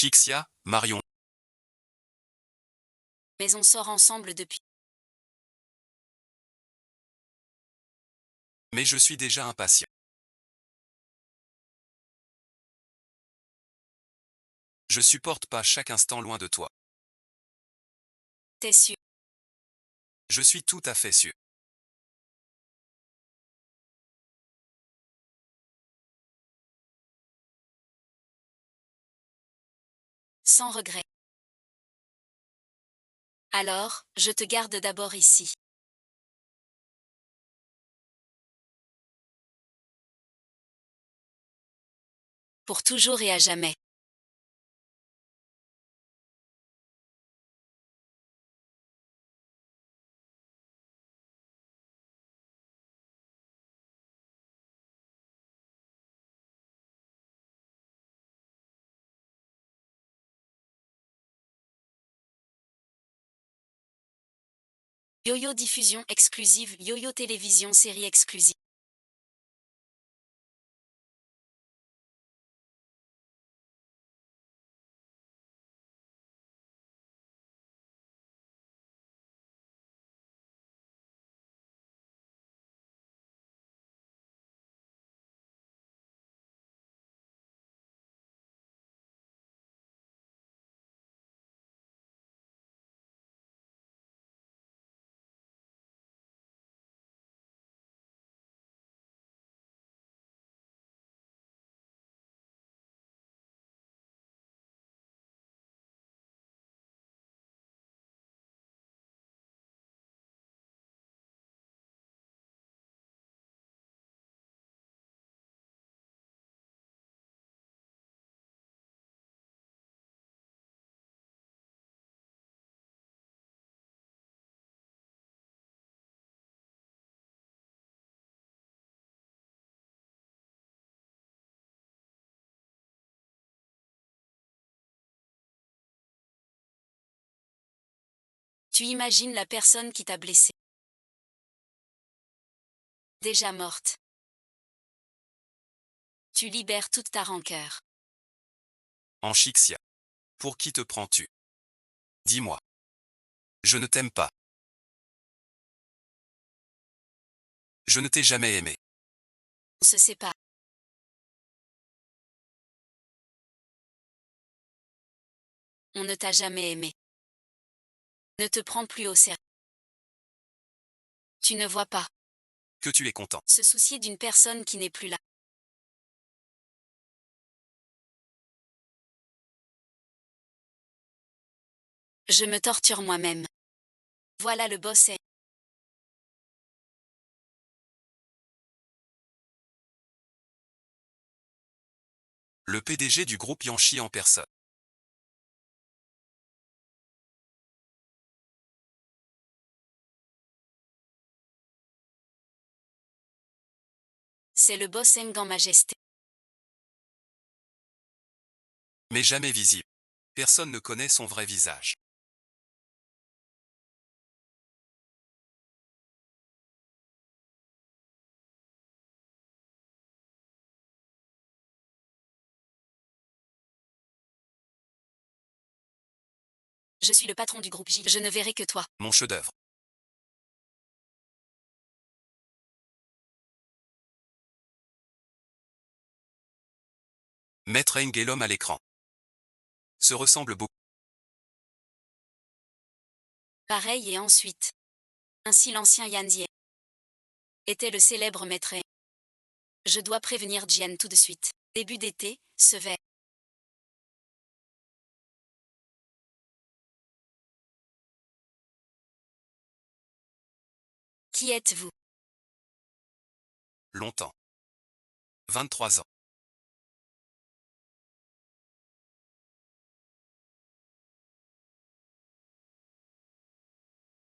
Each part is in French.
Chixia, Marion. Mais on sort ensemble depuis. Mais je suis déjà impatient. Je supporte pas chaque instant loin de toi. T'es sûr? Je suis tout à fait sûr. Sans regret. Alors, je te garde d'abord ici. Pour toujours et à jamais. Yo-Yo diffusion exclusive, Yo-Yo télévision série exclusive. Tu imagines la personne qui t'a blessé. Déjà morte. Tu libères toute ta rancœur. En Chixia. Pour qui te prends-tu? Dis-moi. Je ne t'aime pas. Je ne t'ai jamais aimé. On se sépare. On ne t'a jamais aimé. Ne te prends plus au sérieux. Tu ne vois pas. Que tu es content. Se soucier d'une personne qui n'est plus là. Je me torture moi-même. Voilà le boss est. Le PDG du groupe Yanchi en personne. C'est le boss Eng en majesté. Mais jamais visible. Personne ne connaît son vrai visage. Je suis le patron du groupe J. Je ne verrai que toi. Mon chef-d'œuvre. Maître Eng et l'homme à l'écran. Se ressemblent beaucoup. Pareil et ensuite. Ainsi l'ancien Yan Zie était le célèbre maître Eng. Je dois prévenir Jian tout de suite. Début d'été, ce verre. Qui êtes-vous? Longtemps. 23 ans.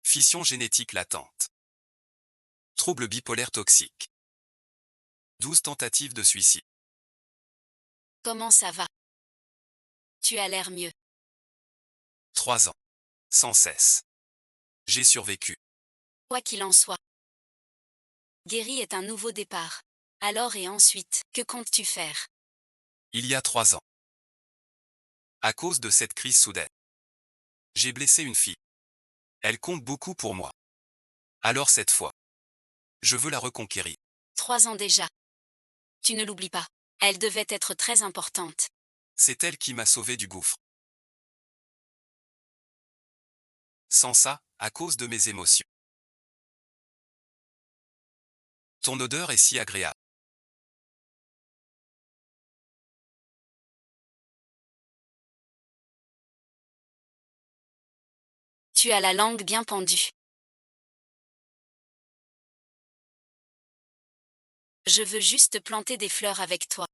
Fission génétique latente. Trouble bipolaire toxique. 12 tentatives de suicide. Comment ça va? Tu as l'air mieux. 3 ans. Sans cesse. J'ai survécu. Quoi qu'il en soit. Guéri est un nouveau départ. Alors et ensuite, que comptes-tu faire? Il y a 3 ans. À cause de cette crise soudaine. J'ai blessé une fille. Elle compte beaucoup pour moi. Alors cette fois, je veux la reconquérir. 3 ans déjà. Tu ne l'oublies pas. Elle devait être très importante. C'est elle qui m'a sauvé du gouffre. Sans ça, à cause de mes émotions. Ton odeur est si agréable. Tu as la langue bien pendue. Je veux juste planter des fleurs avec toi.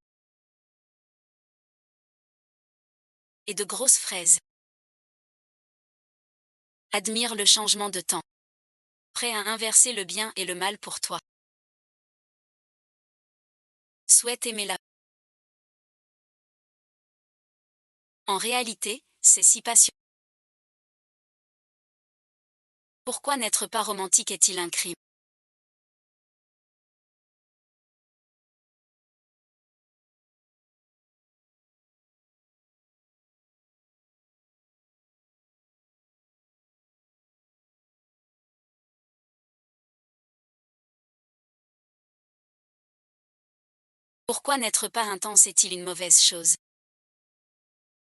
Et de grosses fraises. Admire le changement de temps. Prêt à inverser le bien et le mal pour toi. Souhaite aimer la. En réalité, c'est si passionnant. Pourquoi n'être pas romantique est-il un crime? Pourquoi n'être pas intense est-il une mauvaise chose?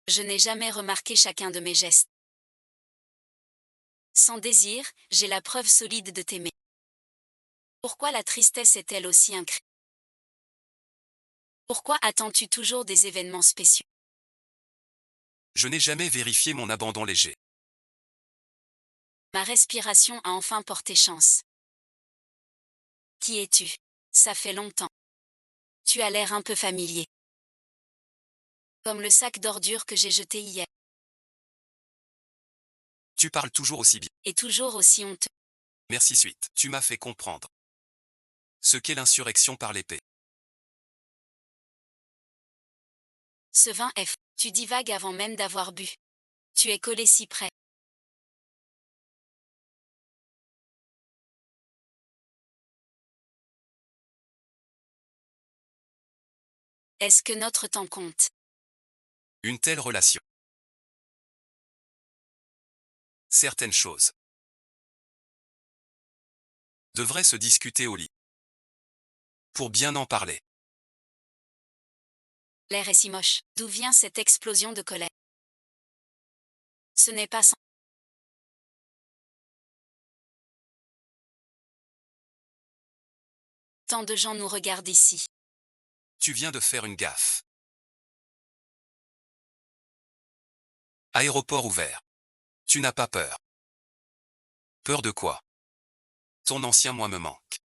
Je n'ai jamais remarqué chacun de mes gestes. Sans désir, j'ai la preuve solide de t'aimer. Pourquoi la tristesse est-elle aussi un crime? Pourquoi attends-tu toujours des événements spéciaux? Je n'ai jamais vérifié mon abandon léger. Ma respiration a enfin porté chance. Qui es-tu? Ça fait longtemps. Tu as l'air un peu familier. Comme le sac d'ordures que j'ai jeté hier. Tu parles toujours aussi bien. Et toujours aussi honteux. Merci suite. Tu m'as fait comprendre ce qu'est l'insurrection par l'épée. Ce vin est fou. Tu divagues avant même d'avoir bu. Tu es collé si près. Est-ce que notre temps compte? Une telle relation. Certaines choses devraient se discuter au lit. Pour bien en parler. L'air est si moche. D'où vient cette explosion de colère? Ce n'est pas sans. Tant de gens nous regardent ici. Tu viens de faire une gaffe. Aéroport ouvert. Tu n'as pas peur. Peur de quoi? Ton ancien moi me manque.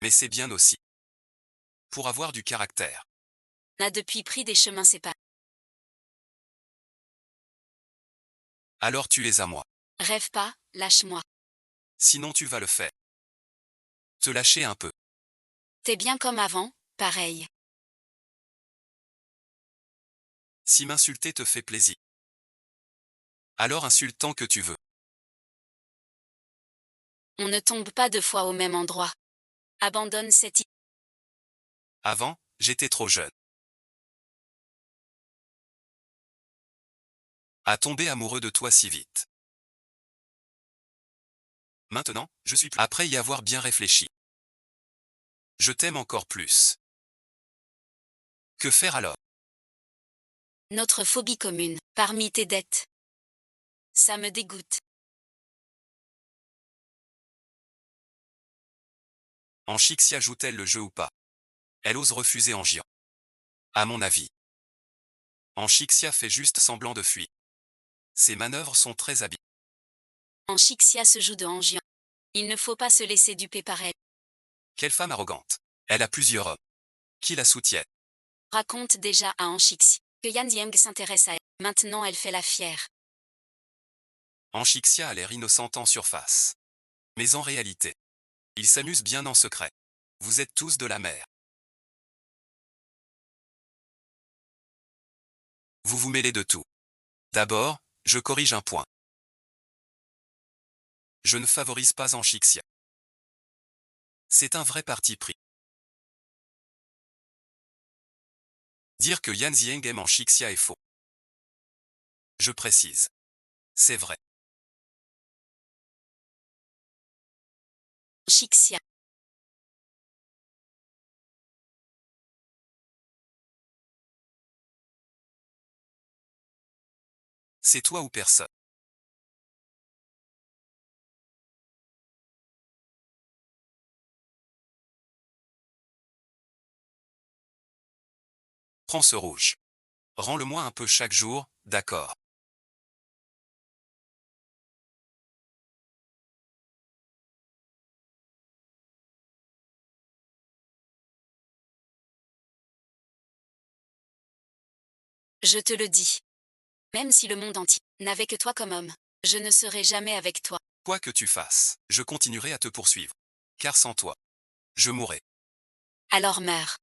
Mais c'est bien aussi. Pour avoir du caractère. N'a depuis pris des chemins séparés. Alors tu les as moi. Rêve pas, lâche-moi. Sinon tu vas le faire. Te lâcher un peu. T'es bien comme avant, pareil. Si m'insulter te fait plaisir. Alors insulte tant que tu veux. On ne tombe pas 2 fois au même endroit. Abandonne cette idée. Avant, j'étais trop jeune. À tomber amoureux de toi si vite. Maintenant, je suis plus. Après y avoir bien réfléchi. Je t'aime encore plus. Que faire alors? Notre phobie commune, parmi tes dettes. Ça me dégoûte. Anchixia joue-t-elle le jeu ou pas? Elle ose refuser Angian. À mon avis. Anchixia fait juste semblant de fuir. Ses manœuvres sont très habiles. Anchixia se joue de Angian. Il ne faut pas se laisser duper par elle. Quelle femme arrogante. Elle a plusieurs hommes. Qui la soutiennent? Raconte déjà à Anchixia que Yan Dieng s'intéresse à elle. Maintenant elle fait la fière. Anchixia a l'air innocente en surface. Mais en réalité, il s'amuse bien en secret. Vous êtes tous de la mer. Vous vous mêlez de tout. D'abord, je corrige un point. Je ne favorise pas Anchixia. C'est un vrai parti pris. Dire que Yan Zieng aime en Shixia est faux. Je précise. C'est vrai. Shixia. C'est toi ou personne. Prends ce rouge. Rends-le-moi un peu chaque jour, d'accord. Je te le dis. Même si le monde entier n'avait que toi comme homme, je ne serai jamais avec toi. Quoi que tu fasses, je continuerai à te poursuivre. Car sans toi, je mourrai. Alors meurs.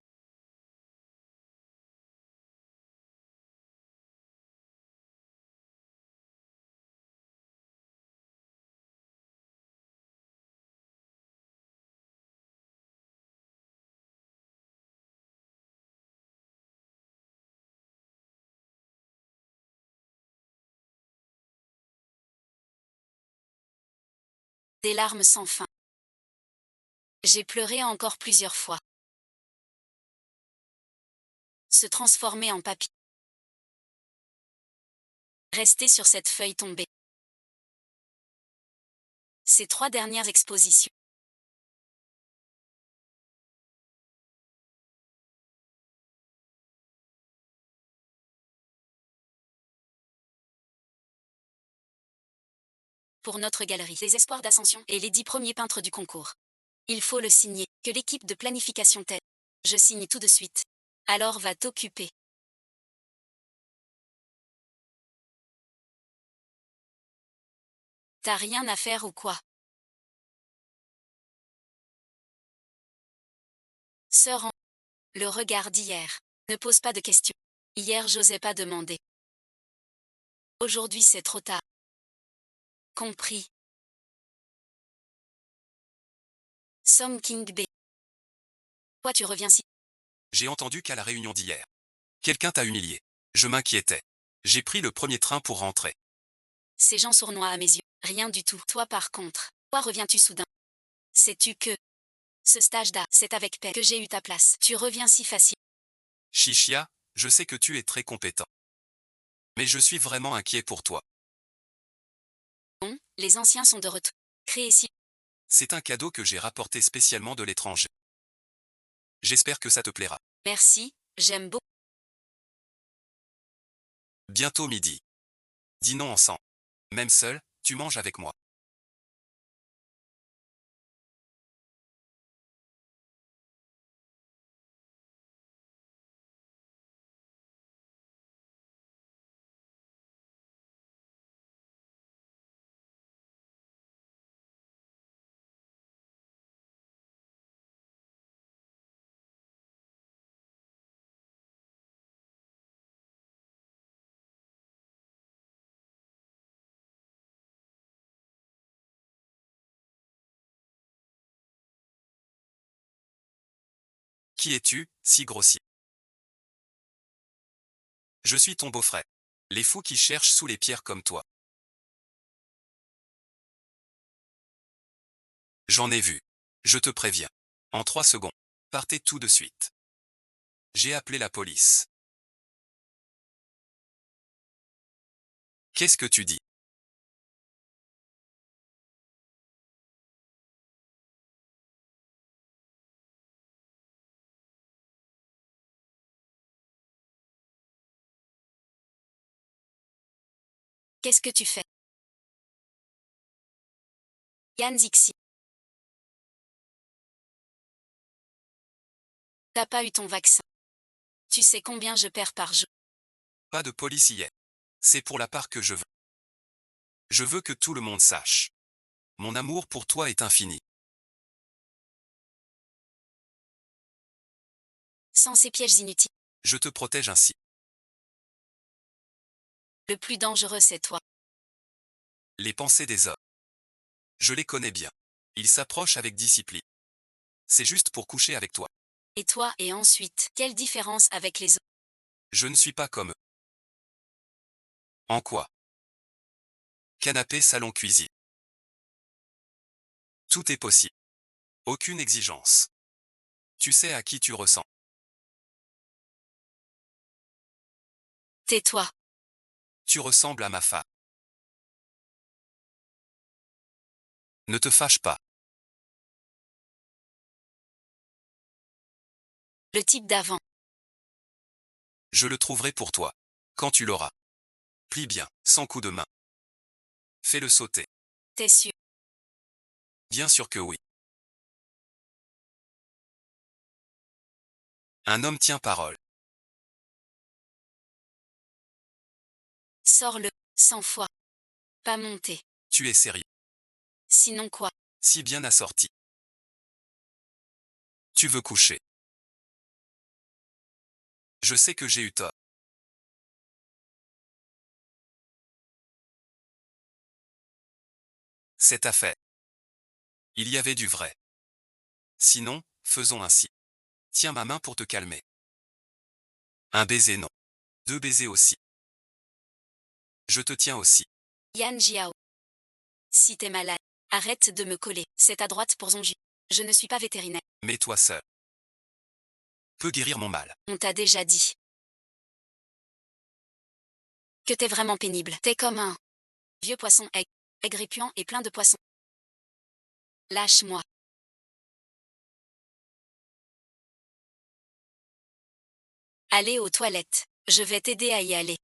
Des larmes sans fin. J'ai pleuré encore plusieurs fois. Se transformer en papier. Rester sur cette feuille tombée. Ces 3 dernières expositions. Pour notre galerie, les espoirs d'ascension et les 10 premiers peintres du concours. Il faut le signer, que l'équipe de planification t'aide. Je signe tout de suite. Alors va t'occuper. T'as rien à faire ou quoi? Sœur en... Le regard d'hier. Ne pose pas de questions. Hier j'osais pas demander. Aujourd'hui c'est trop tard. Compris. Song King B. Toi tu reviens si... J'ai entendu qu'à la réunion d'hier, quelqu'un t'a humilié. Je m'inquiétais. J'ai pris le premier train pour rentrer. Ces gens sournois à mes yeux. Rien du tout. Toi par contre. Toi reviens-tu soudain? Sais-tu que... Ce stage d'art, c'est avec paix que j'ai eu ta place. Tu reviens si facile. Shixia, je sais que tu es très compétent. Mais je suis vraiment inquiet pour toi. Bon, les anciens sont de retour. Créé si... C'est un cadeau que j'ai rapporté spécialement de l'étranger. J'espère que ça te plaira. Merci, j'aime beaucoup. Bientôt midi. Dînons ensemble. Même seul, tu manges avec moi. Qui es-tu, si grossier? Je suis ton beau-frère. Les fous qui cherchent sous les pierres comme toi. J'en ai vu. Je te préviens. En 3 secondes. Partez tout de suite. J'ai appelé la police. Qu'est-ce que tu dis? Qu'est-ce que tu fais? Yann Zixi. T'as pas eu ton vaccin. Tu sais combien je perds par jour. Pas de policier. C'est pour la part que je veux. Je veux que tout le monde sache. Mon amour pour toi est infini. Sans ces pièges inutiles. Je te protège ainsi. Le plus dangereux c'est toi. Les pensées des hommes. Je les connais bien. Ils s'approchent avec discipline. C'est juste pour coucher avec toi. Et toi et ensuite, quelle différence avec les autres? Je ne suis pas comme eux. En quoi? Canapé, salon, cuisine. Tout est possible. Aucune exigence. Tu sais à qui tu ressens. Tais-toi. Tu ressembles à ma femme. Ne te fâche pas. Le type d'avant. Je le trouverai pour toi. Quand tu l'auras. Plie bien, sans coup de main. Fais-le sauter. T'es sûr? Bien sûr que oui. Un homme tient parole. Sors-le. 100 fois. Pas monter. Tu es sérieux. Sinon quoi? Si bien assorti. Tu veux coucher. Je sais que j'ai eu tort. Cette affaire. Il y avait du vrai. Sinon, faisons ainsi. Tiens ma main pour te calmer. Un baiser non. 2 baisers aussi. Je te tiens aussi. Yan Jiao. Si t'es malade, arrête de me coller. C'est à droite pour Zonju. Je ne suis pas vétérinaire. Mais toi seul. Peux guérir mon mal. On t'a déjà dit que t'es vraiment pénible. T'es comme un vieux poisson aigre et puant et plein de poissons. Lâche-moi. Allez aux toilettes. Je vais t'aider à y aller.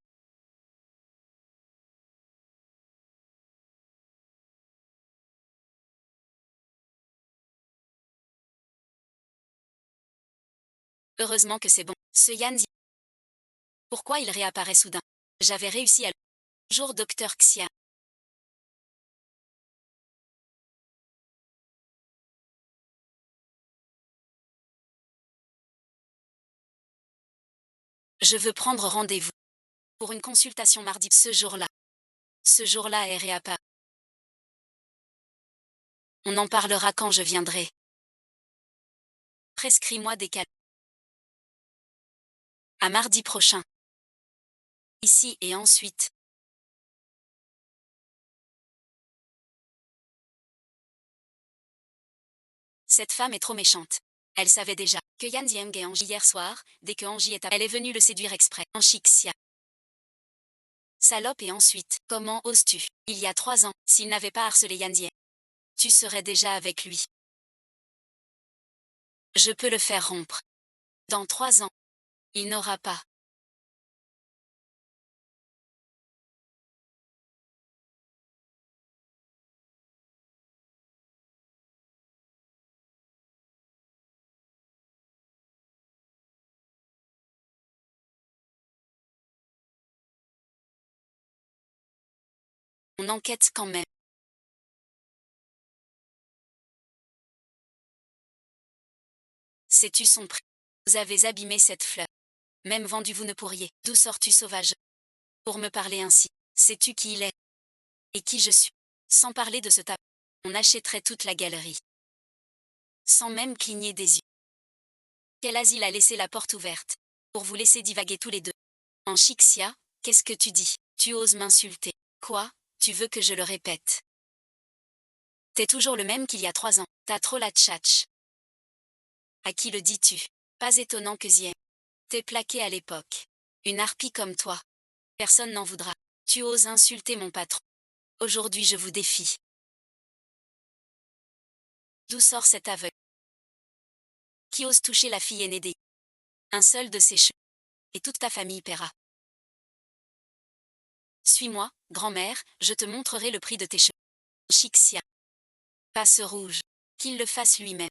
Heureusement que c'est bon. Ce Yan dit. Pourquoi il réapparaît soudain? J'avais réussi à. Bonjour docteur Xia. Je veux prendre rendez-vous pour une consultation mardi ce jour-là. Ce jour-là est réapparu. On en parlera quand je viendrai. Prescris-moi des câlins. À mardi prochain. Ici et ensuite. Cette femme est trop méchante. Elle savait déjà que Yan Zieng est Angie hier soir, dès que Angie est à. Elle est venue le séduire exprès. Anxixia. Salope et ensuite. Comment oses-tu? Il y a 3 ans, s'il n'avait pas harcelé Yan Zieng, tu serais déjà avec lui. Je peux le faire rompre. Dans 3 ans. Il n'aura pas. On enquête quand même. Sais-tu son prix? Vous avez abîmé cette fleur. Même vendu vous ne pourriez. D'où sors-tu sauvage? Pour me parler ainsi. Sais-tu qui il est? Et qui je suis? Sans parler de ce tapin. On achèterait toute la galerie. Sans même cligner des yeux. Quel asile a laissé la porte ouverte? Pour vous laisser divaguer tous les deux. En Chixia, qu'est-ce que tu dis? Tu oses m'insulter. Quoi? Tu veux que je le répète? T'es toujours le même qu'il y a 3 ans. T'as trop la tchatch. À qui le dis-tu? Pas étonnant que Zien. T'es plaqué à l'époque. Une harpie comme toi. Personne n'en voudra. Tu oses insulter mon patron. Aujourd'hui je vous défie. D'où sort cet aveugle? Qui ose toucher la fille aînée des. Un seul de ses cheveux. Et toute ta famille paiera. Suis-moi, grand-mère, je te montrerai le prix de tes cheveux. Chixia. Passe rouge. Qu'il le fasse lui-même.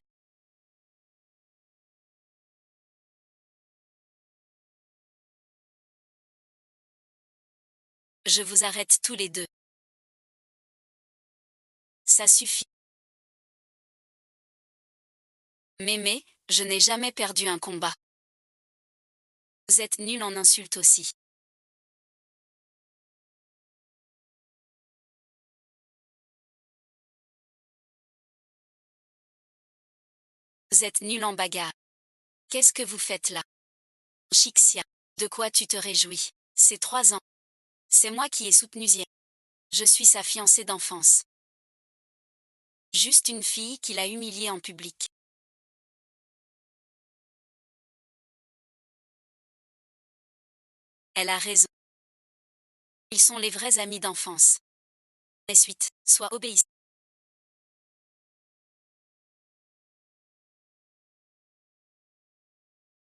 Je vous arrête tous les deux. Ça suffit. Mémé, je n'ai jamais perdu un combat. Vous êtes nul en insultes aussi. Vous êtes nul en bagarre. Qu'est-ce que vous faites là? Chixia. De quoi tu te réjouis? C'est 3 ans. C'est moi qui ai soutenu Zia. Je suis sa fiancée d'enfance. Juste une fille qui l'a humiliée en public. Elle a raison. Ils sont les vrais amis d'enfance. Et suite, sois obéissant.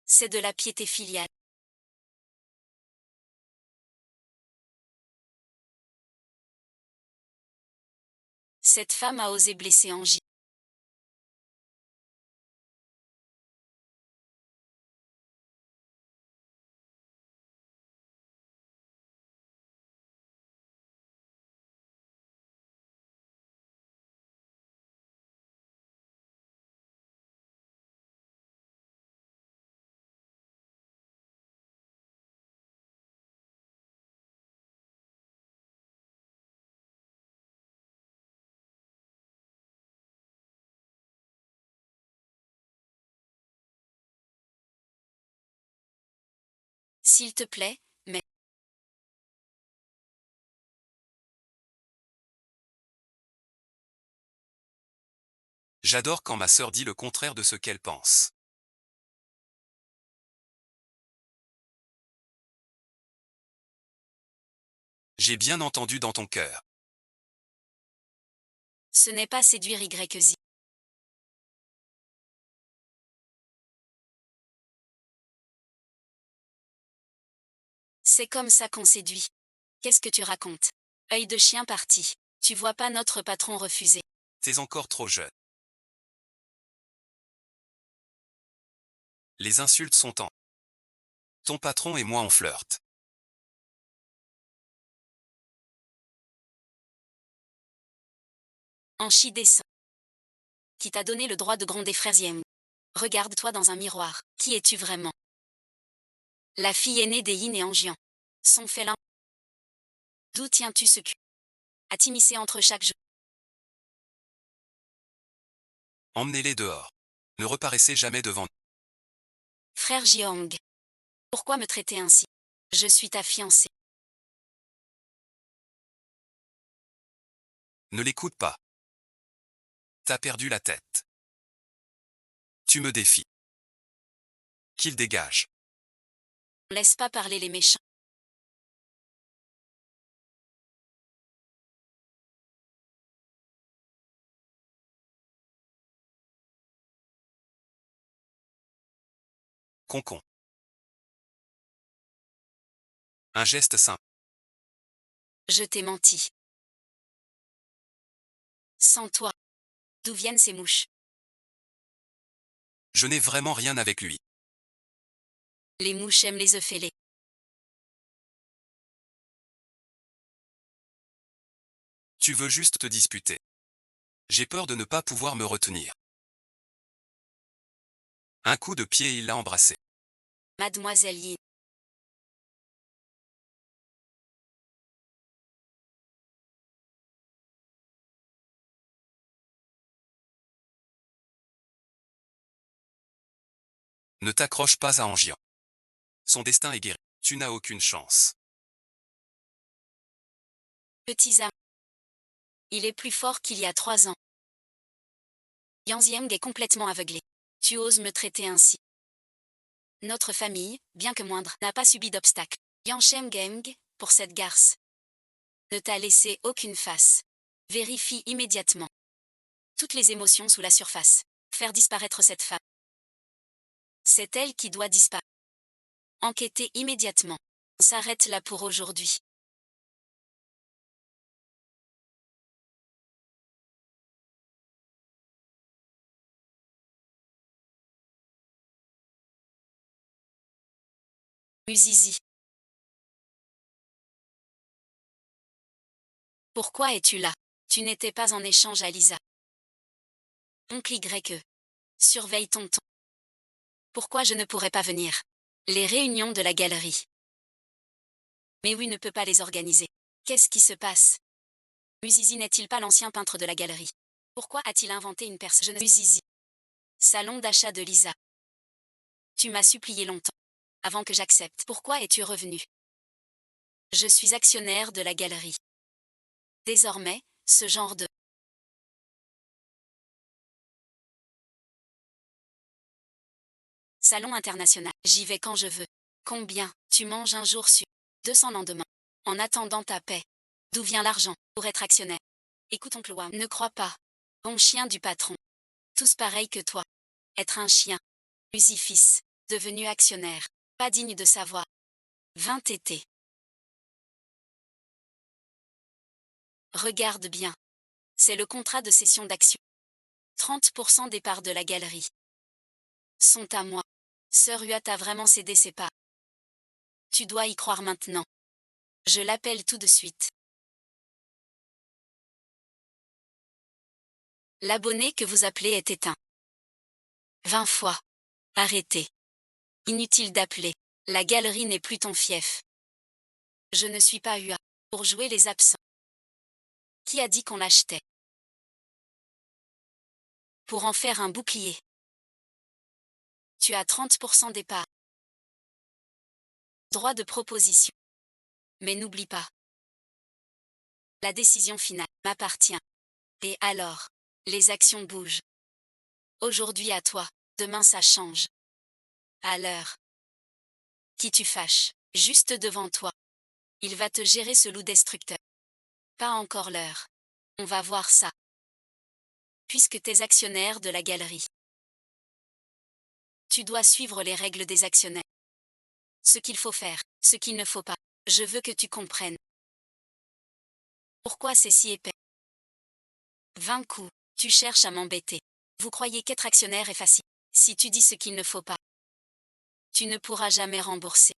C'est de la piété filiale. Cette femme a osé blesser Angie. S'il te plaît, mais J'adore quand ma sœur dit le contraire de ce qu'elle pense. J'ai bien entendu dans ton cœur. ce n'est pas séduire YZ. C'est comme ça qu'on séduit. Qu'est-ce que tu racontes? Œil de chien parti. Tu vois pas notre patron refuser. T'es encore trop jeune. Les insultes sont en. Ton patron et moi on flirte. Anchi descend. Qui t'a donné le droit de gronder frère Ziem? Regarde-toi dans un miroir. Qui es-tu vraiment? La fille aînée des Yin et Angian. Son félin. D'où tiens-tu ce cul? À t'immiscer entre chaque jour. Emmenez-les dehors. Ne reparaissez jamais devant nous. Frère Jiang. Pourquoi me traiter ainsi? Je suis ta fiancée. Ne l'écoute pas. T'as perdu la tête. Tu me défies. Qu'il dégage. Laisse pas parler les méchants. Concon. Un geste simple. Je t'ai menti. Sans toi. D'où viennent ces mouches? Je n'ai vraiment rien avec lui. Les mouches aiment les œufs fêlés. Tu veux juste te disputer. J'ai peur de ne pas pouvoir me retenir. Un coup de pied et il l'a embrassé. Mademoiselle Yin. Ne t'accroche pas à Angian. Son destin est guéri. Tu n'as aucune chance. Petits âmes. Il est plus fort qu'il y a 3 ans. Yang Zieng est complètement aveuglé. Tu oses me traiter ainsi. Notre famille, bien que moindre, n'a pas subi d'obstacle. Yang Shengeng, pour cette garce, ne t'a laissé aucune face. Vérifie immédiatement. Toutes les émotions sous la surface. Faire disparaître cette femme. C'est elle qui doit disparaître. Enquêtez immédiatement. On s'arrête là pour aujourd'hui. Uzizi. Pourquoi es-tu là? Tu n'étais pas en échange à Lisa. Oncle YE. Surveille ton ton. Pourquoi je ne pourrais pas venir? Les réunions de la galerie. Mais oui ne peut pas les organiser. Qu'est-ce qui se passe? Uzizi n'est-il pas l'ancien peintre de la galerie? Pourquoi a-t-il inventé une personne? Uzizi. Salon d'achat de Lisa. Tu m'as supplié longtemps. avant que j'accepte. Pourquoi es-tu revenu? Je suis actionnaire de la galerie. Désormais, ce genre de salon international, j'y vais quand je veux. Combien? Tu manges un jour sur 200 lendemain. En attendant ta paix. D'où vient l'argent pour être actionnaire? Écoute oncle Wam. Ne crois pas. Bon chien du patron. Tous pareils que toi. Être un chien. Usiphys. Devenu actionnaire. Pas digne de savoir. 20 été. Regarde bien. C'est le contrat de cession d'actions. 30% des parts de la galerie sont à moi. Sœur Hua t'a vraiment cédé ses parts. Tu dois y croire maintenant. Je l'appelle tout de suite. L'abonné que vous appelez est éteint. 20 fois. Arrêtez. Inutile d'appeler. La galerie n'est plus ton fief. Je ne suis pas Hua. Pour jouer les absents. Qui a dit qu'on l'achetait? Pour en faire un bouclier. Tu as 30% des parts. Droit de proposition. Mais n'oublie pas. La décision finale m'appartient. Et alors, les actions bougent. Aujourd'hui à toi, demain ça change. À l'heure. Qui tu fâches, juste devant toi. Il va te gérer ce loup destructeur. Pas encore l'heure. On va voir ça. Puisque t'es actionnaire de la galerie. Tu dois suivre les règles des actionnaires. Ce qu'il faut faire, ce qu'il ne faut pas. Je veux que tu comprennes. Pourquoi c'est si épais? 20 coups, tu cherches à m'embêter. Vous croyez qu'être actionnaire est facile? Si tu dis ce qu'il ne faut pas, tu ne pourras jamais rembourser.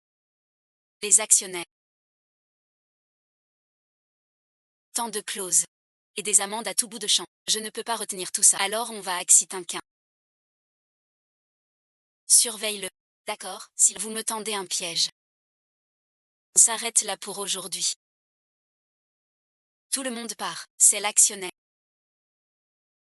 Les actionnaires. Tant de clauses. Et des amendes à tout bout de champ. Je ne peux pas retenir tout ça. Alors on va à Xitinquin. Surveille-le. D'accord, si vous me tendez un piège. On s'arrête là pour aujourd'hui. Tout le monde part, c'est l'actionnaire.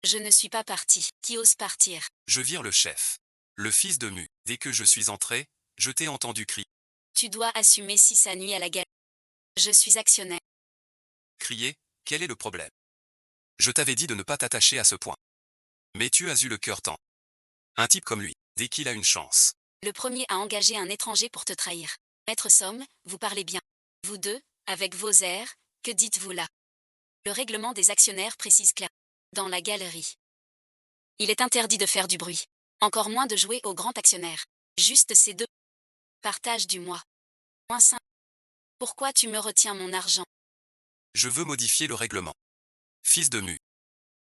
Je ne suis pas parti. Qui ose partir? Je vire le chef. Le fils de Mu. Dès que je suis entré, je t'ai entendu crier. Tu dois assumer si ça nuit à la galerie. Je suis actionnaire. Crier, quel est le problème? Je t'avais dit de ne pas t'attacher à ce point. Mais tu as eu le cœur tendre. Un type comme lui, dès qu'il a une chance. Le premier a engagé un étranger pour te trahir. Maître Somme, vous parlez bien. Vous deux, avec vos airs, que dites-vous là? Le règlement des actionnaires précise clairement. Dans la galerie. Il est interdit de faire du bruit. Encore moins de jouer au grand actionnaire. Juste ces deux. Partage du mois. -5. Pourquoi tu me retiens mon argent? Je veux modifier le règlement. Fils de Mu.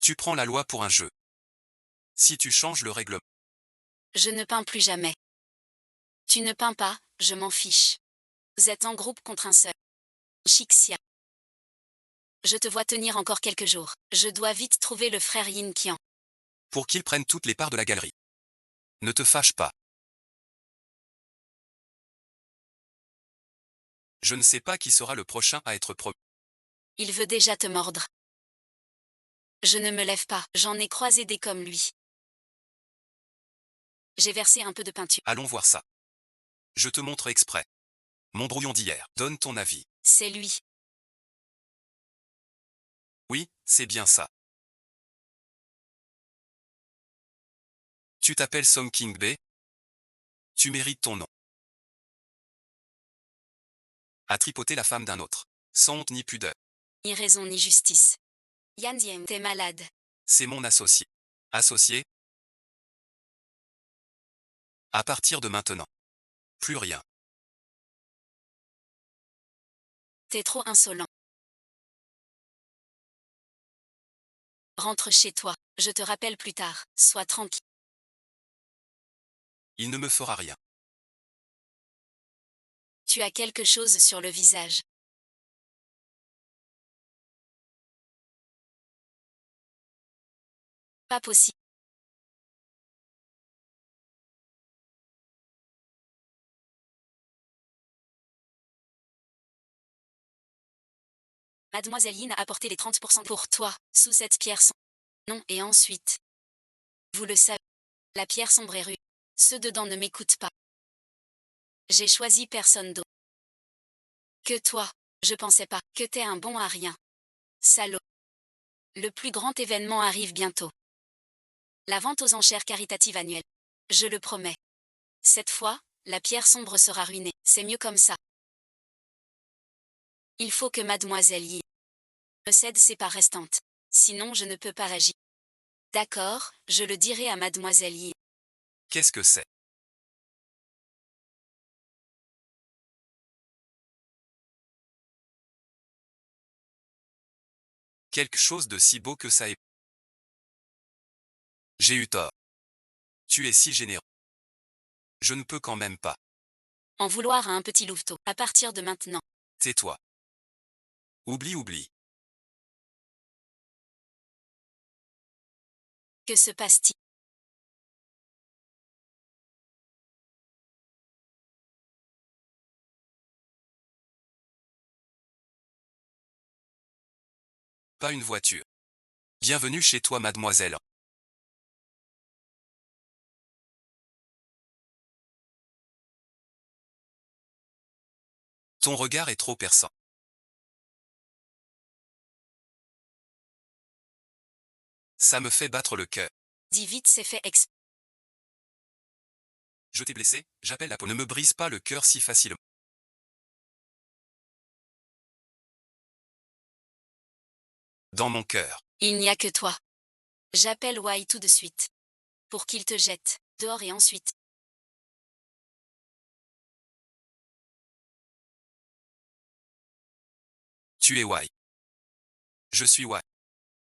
Tu prends la loi pour un jeu. Si tu changes le règlement. Je ne peins plus jamais. Tu ne peins pas, je m'en fiche. Vous êtes en groupe contre un seul. Chixia. Je te vois tenir encore quelques jours. Je dois vite trouver le frère Yin Qian. Pour qu'il prenne toutes les parts de la galerie. Ne te fâche pas. Je ne sais pas qui sera le prochain à être promu. Il veut déjà te mordre. Je ne me lève pas, j'en ai croisé des comme lui. J'ai versé un peu de peinture. Allons voir ça. Je te montre exprès. Mon brouillon d'hier. Donne ton avis. C'est lui. Oui, c'est bien ça. Tu t'appelles Song King Bei? Tu mérites ton nom. A tripoté la femme d'un autre. Sans honte ni pudeur. Ni raison ni justice. Yan Diem, t'es malade. C'est mon associé. Associé? À partir de maintenant. Plus rien. T'es trop insolent. Rentre chez toi, je te rappelle plus tard, sois tranquille. Il ne me fera rien. Tu as quelque chose sur le visage. Pas possible. Mademoiselle Yin a apporté les 30% pour toi, sous cette pierre sombre. Non, et ensuite. Vous le savez. La pierre sombre est rue. Ceux dedans ne m'écoutent pas. J'ai choisi personne d'autre que toi. Je pensais pas que t'es un bon à rien. Salaud. Le plus grand événement arrive bientôt. La vente aux enchères caritatives annuelle. Je le promets. Cette fois, la pierre sombre sera ruinée. C'est mieux comme ça. Il faut que mademoiselle Yi me cède ses parts restantes. Sinon je ne peux pas agir. D'accord, je le dirai à mademoiselle Yi. Qu'est-ce que c'est? Quelque chose de si beau que ça est. J'ai eu tort. Tu es si généreux. Je ne peux quand même pas. En vouloir à un petit louveteau. À partir de maintenant. Tais-toi. Oublie. Que se passe-t-il? Pas une voiture. Bienvenue chez toi, mademoiselle. Ton regard est trop perçant. Ça me fait battre le cœur. Dis vite, c'est fait ex. Je t'ai blessé, j'appelle la police. Ne me brise pas le cœur si facilement. Dans mon cœur. Il n'y a que toi. J'appelle Wai tout de suite. Pour qu'il te jette dehors et ensuite. Tu es Wai. Je suis Wai.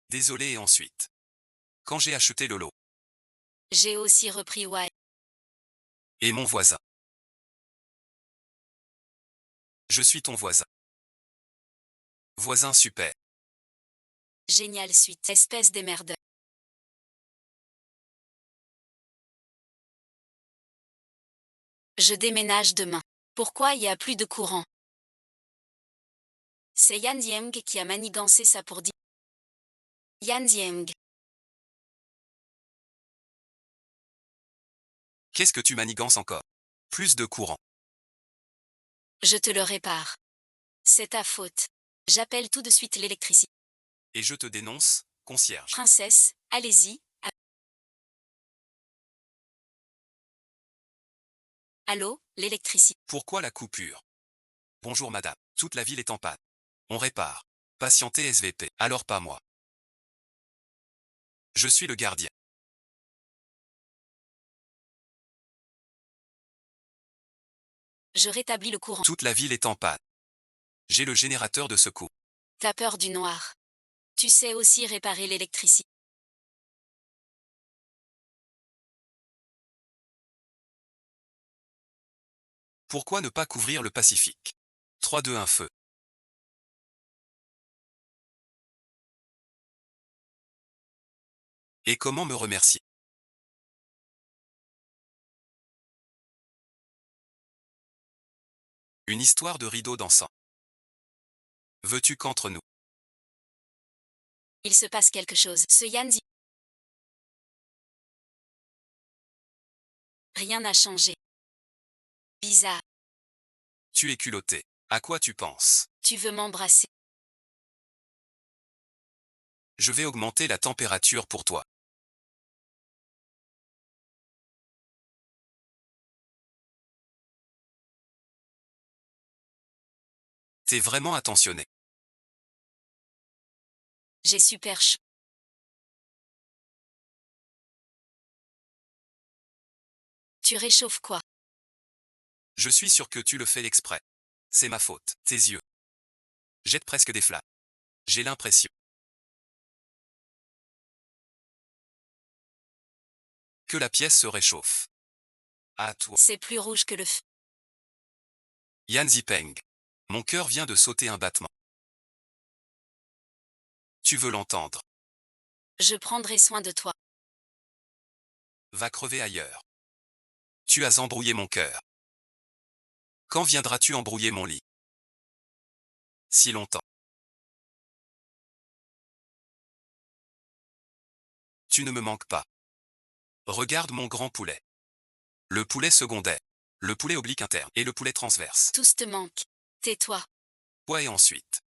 Désolé et ensuite. Quand j'ai acheté le lot. J'ai aussi repris Wai. Et mon voisin. Je suis ton voisin. Voisin super. Génial suite. Espèce d'émerdeur. Je déménage demain. Pourquoi il y a plus de courant? C'est Yan Dieng qui a manigancé ça pour dire. Yan Dieng. Qu'est-ce que tu manigances encore? Plus de courant. Je te le répare. C'est ta faute. J'appelle tout de suite l'électricité. Et je te dénonce, concierge. Princesse, allez-y. Allô, l'électricité. Pourquoi la coupure? Bonjour madame. Toute la ville est en panne. On répare. Patientez SVP. Alors pas moi. Je suis le gardien. Je rétablis le courant. Toute la ville est en panne. J'ai le générateur de secours. T'as peur du noir. Tu sais aussi réparer l'électricité. Pourquoi ne pas couvrir le Pacifique? 3, 2, 1 feu. Et comment me remercier? Une histoire de rideau dansant. Veux-tu qu'entre nous? Il se passe quelque chose. Ce Yan dit. Rien n'a changé. Bizarre. Tu es culotté. À quoi tu penses? Tu veux m'embrasser? Je vais augmenter la température pour toi. T'es vraiment attentionné. J'ai super chaud. Tu réchauffes quoi? Je suis sûr que tu le fais exprès. C'est ma faute. Tes yeux jettent presque des flammes. J'ai l'impression que la pièce se réchauffe. À toi. C'est plus rouge que le feu. Yan Zipeng. Mon cœur vient de sauter un battement. Tu veux l'entendre? Je prendrai soin de toi. Va crever ailleurs. Tu as embrouillé mon cœur. Quand viendras-tu embrouiller mon lit? Si longtemps. Tu ne me manques pas. Regarde mon grand poulet. Le poulet secondaire. Le poulet oblique interne et le poulet transverse. Tous te manquent. Tais-toi. Toi et ensuite.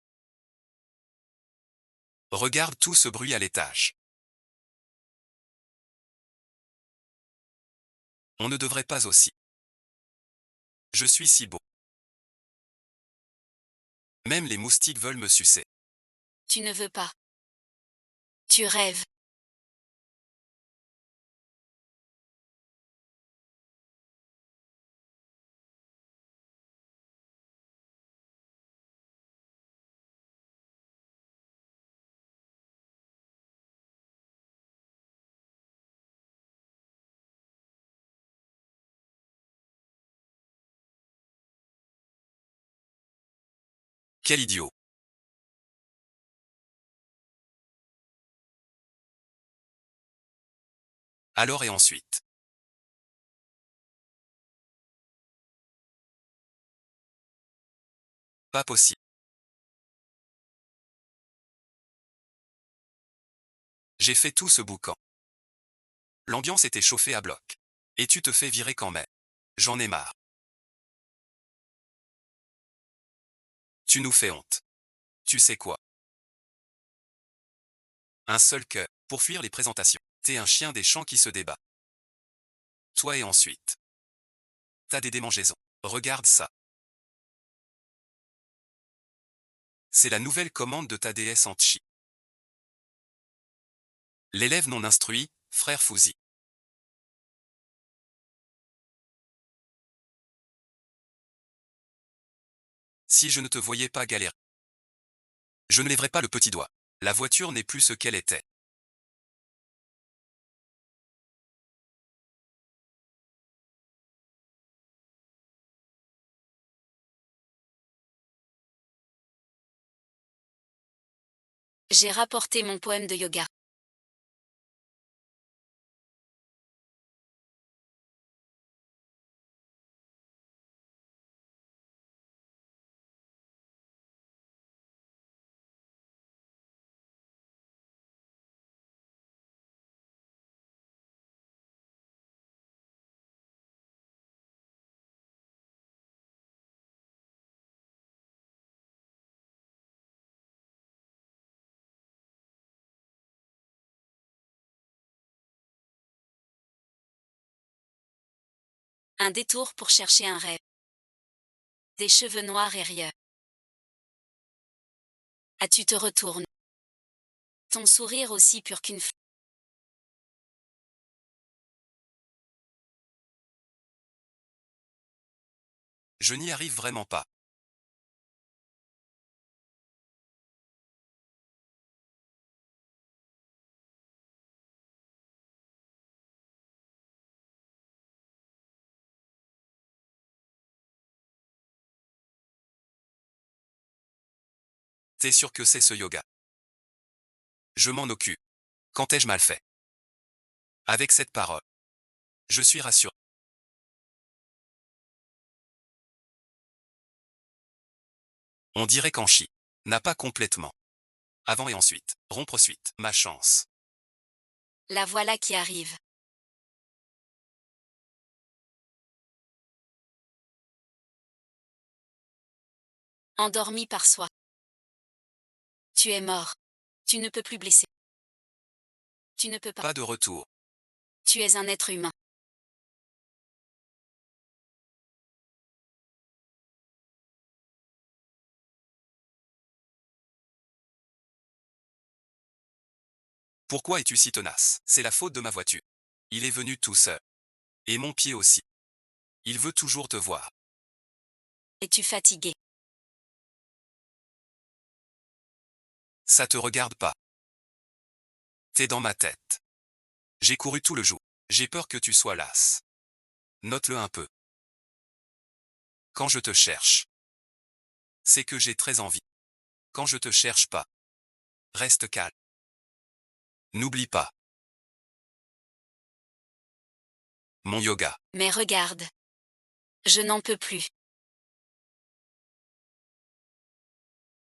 Regarde tout ce bruit à l'étage. On ne devrait pas aussi. Je suis si beau. Même les moustiques veulent me sucer. Tu ne veux pas. Tu rêves. Quel idiot. Alors et ensuite. Pas possible. J'ai fait tout ce boucan. L'ambiance était chauffée à bloc. Et tu te fais virer quand même. J'en ai marre. Tu nous fais honte. Tu sais quoi? Un seul que, pour fuir les présentations. T'es un chien des champs qui se débat. Toi et ensuite. T'as des démangeaisons. Regarde ça. C'est la nouvelle commande de ta déesse en chi. L'élève non instruit, frère Fouzi. Si je ne te voyais pas galérer, je ne lèverais pas le petit doigt. La voiture n'est plus ce qu'elle était. J'ai rapporté mon poème de yoga. Un détour pour chercher un rêve. Des cheveux noirs et rieurs. Ah, tu te retournes. Ton sourire aussi pur qu'une fleur. Je n'y arrive vraiment pas. T'es sûr que c'est ce yoga? Je m'en occupe. Quand ai-je mal fait? Avec cette parole. Je suis rassuré. On dirait qu'en chi. N'a pas complètement. Avant et ensuite. Rompre suite. Ma chance. La voilà qui arrive. Endormi par soi. Tu es mort. Tu ne peux plus blesser. Tu ne peux pas. Pas de retour. Tu es un être humain. Pourquoi es-tu si tenace? C'est la faute de ma voiture. Il est venu tout seul. Et mon pied aussi. Il veut toujours te voir. Es-tu fatigué? Ça te regarde pas. T'es dans ma tête. J'ai couru tout le jour. J'ai peur que tu sois lasse. Note-le un peu. Quand je te cherche, c'est que j'ai très envie. Quand je te cherche pas, reste calme. N'oublie pas. Mon yoga. Mais regarde. Je n'en peux plus.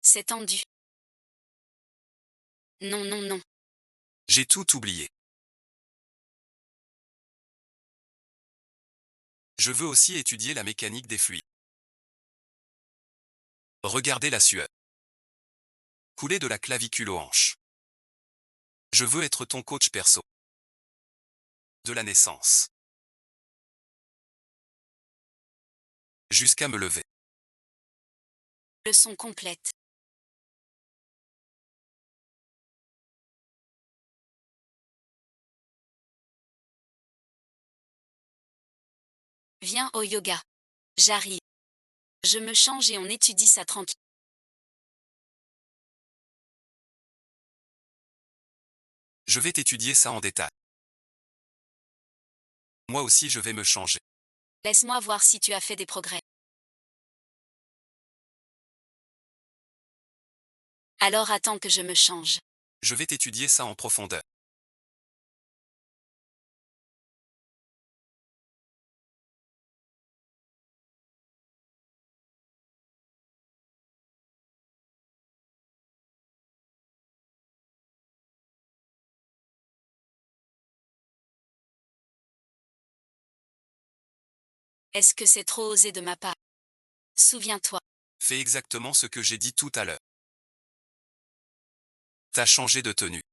C'est tendu. Non, non, non. J'ai tout oublié. Je veux aussi étudier la mécanique des fluides. Regardez la sueur couler de la clavicule aux hanches. Je veux être ton coach perso. De la naissance. Jusqu'à me lever. Leçon complète. Viens au yoga. J'arrive. Je me change et on étudie ça tranquille. Je vais t'étudier ça en détail. Moi aussi je vais me changer. Laisse-moi voir si tu as fait des progrès. Alors attends que je me change. Je vais t'étudier ça en profondeur. Est-ce que c'est trop osé de ma part? Souviens-toi. Fais exactement ce que j'ai dit tout à l'heure. T'as changé de tenue.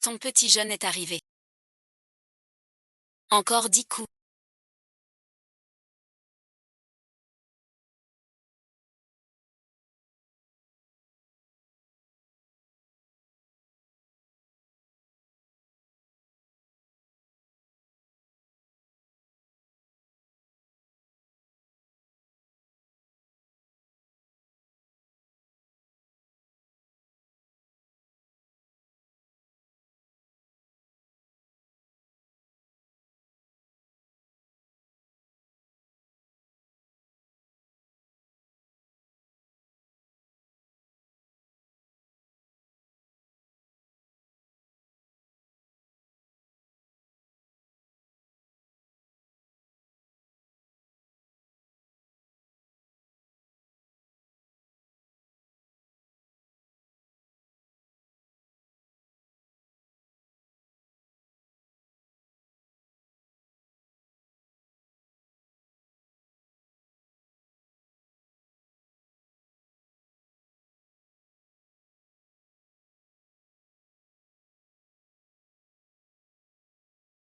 Ton petit jeune est arrivé. Encore 10 coups.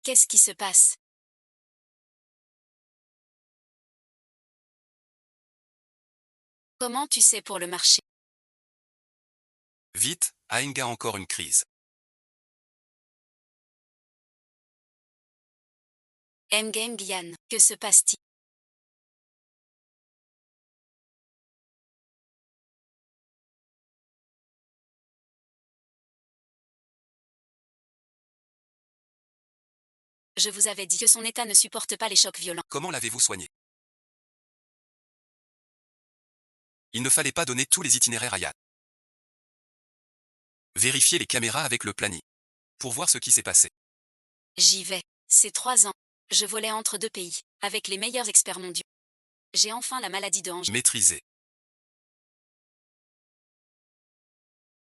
Qu'est-ce qui se passe? Comment tu sais pour le marché? Vite, Aenga encore une crise. Mgeng Yan, que se passe-t-il? Je vous avais dit que son état ne supporte pas les chocs violents. Comment l'avez-vous soigné? Il ne fallait pas donner tous les itinéraires à Yann. Vérifiez les caméras avec le planning. Pour voir ce qui s'est passé. J'y vais. C'est 3 ans. Je volais entre 2 pays, avec les meilleurs experts mondiaux. J'ai enfin la maladie de Hange. Maîtrisé.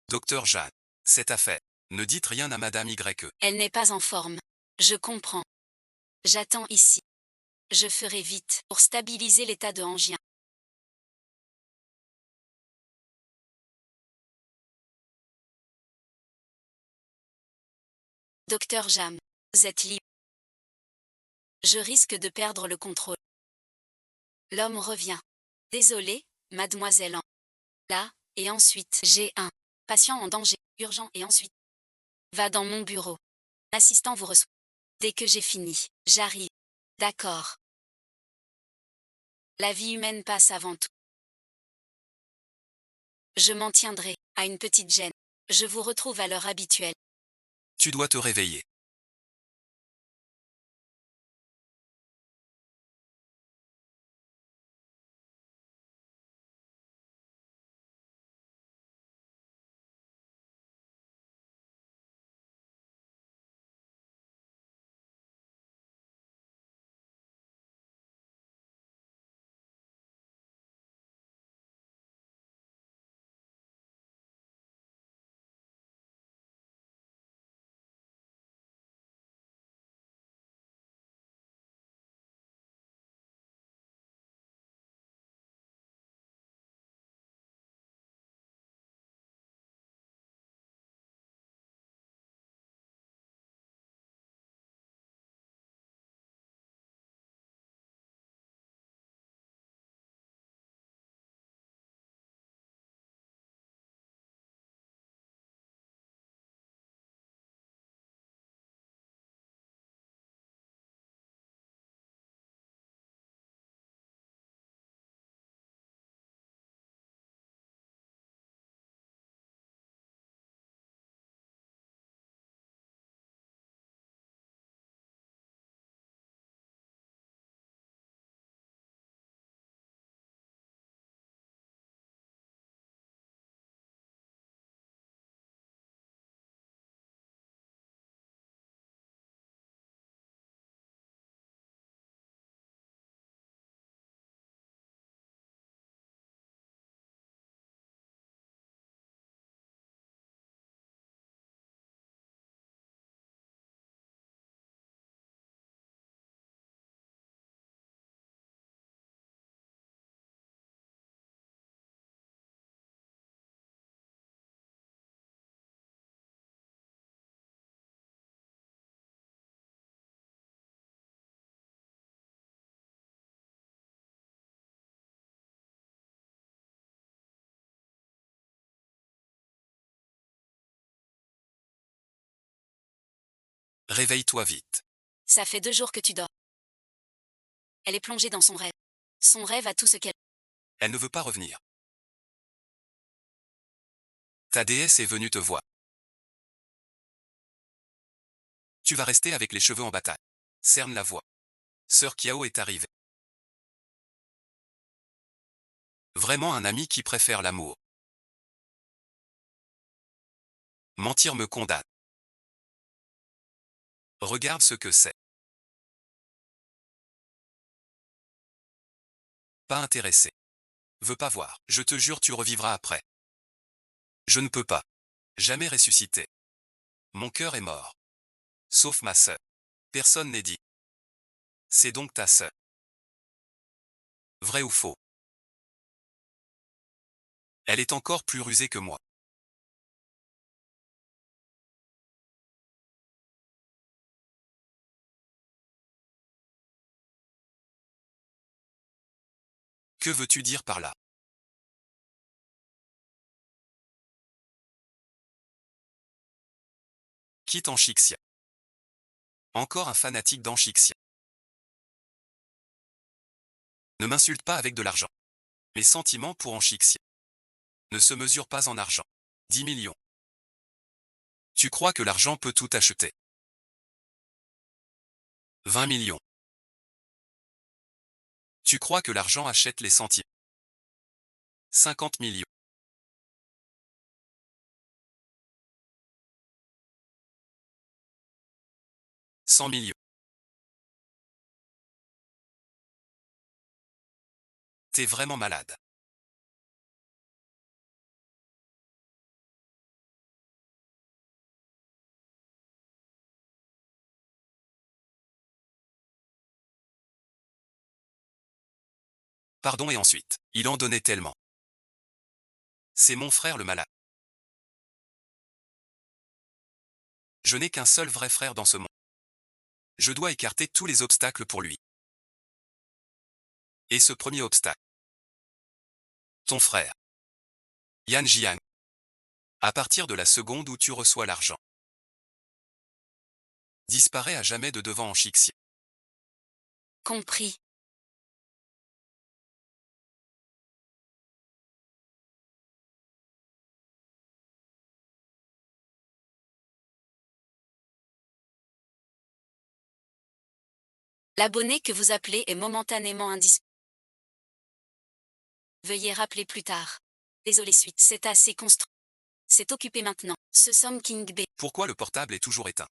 Docteur Jeanne. Cette affaire. Ne dites rien à Madame YE. Elle n'est pas en forme. Je comprends. J'attends ici. Je ferai vite pour stabiliser l'état de Angien. Docteur Jam. Vous êtes libre. Je risque de perdre le contrôle. L'homme revient. Désolé, mademoiselle en. Là, et ensuite j'ai un patient en danger, urgent et ensuite. Va dans mon bureau. L'assistant vous reçoit. Dès que j'ai fini, j'arrive. D'accord. La vie humaine passe avant tout. Je m'en tiendrai à une petite gêne. Je vous retrouve à l'heure habituelle. Tu dois te réveiller. Réveille-toi vite. Ça fait 2 jours que tu dors. Elle est plongée dans son rêve. Son rêve a tout ce qu'elle... Elle ne veut pas revenir. Ta déesse est venue te voir. Tu vas rester avec les cheveux en bataille. Cerne la voix. Sœur Kiao est arrivée. Vraiment un ami qui préfère l'amour. Mentir me condamne. Regarde ce que c'est. Pas intéressé. Veux pas voir. Je te jure tu revivras après. Je ne peux pas. Jamais ressusciter. Mon cœur est mort. Sauf ma sœur. Personne n'est dit. C'est donc ta sœur. Vrai ou faux? Elle est encore plus rusée que moi. Que veux-tu dire par là? Quitte Anchixia. Encore un fanatique d'Anchixia. Ne m'insulte pas avec de l'argent. Mes sentiments pour Anchixia ne se mesurent pas en argent. 10 millions. Tu crois que l'argent peut tout acheter? 20 millions. Tu crois que l'argent achète les sentiments? 50 millions. 100 millions. T'es vraiment malade. Pardon et ensuite, il en donnait tellement. C'est mon frère le malade. Je n'ai qu'un seul vrai frère dans ce monde. Je dois écarter tous les obstacles pour lui. Et ce premier obstacle. Ton frère. Yan Jiang. À partir de la seconde où tu reçois l'argent. Disparaît à jamais de devant Anchixia. Compris. L'abonné que vous appelez est momentanément indisponible. Veuillez rappeler plus tard. Désolé suite, c'est assez construit. C'est occupé maintenant. Ce somme King B. Pourquoi le portable est toujours éteint?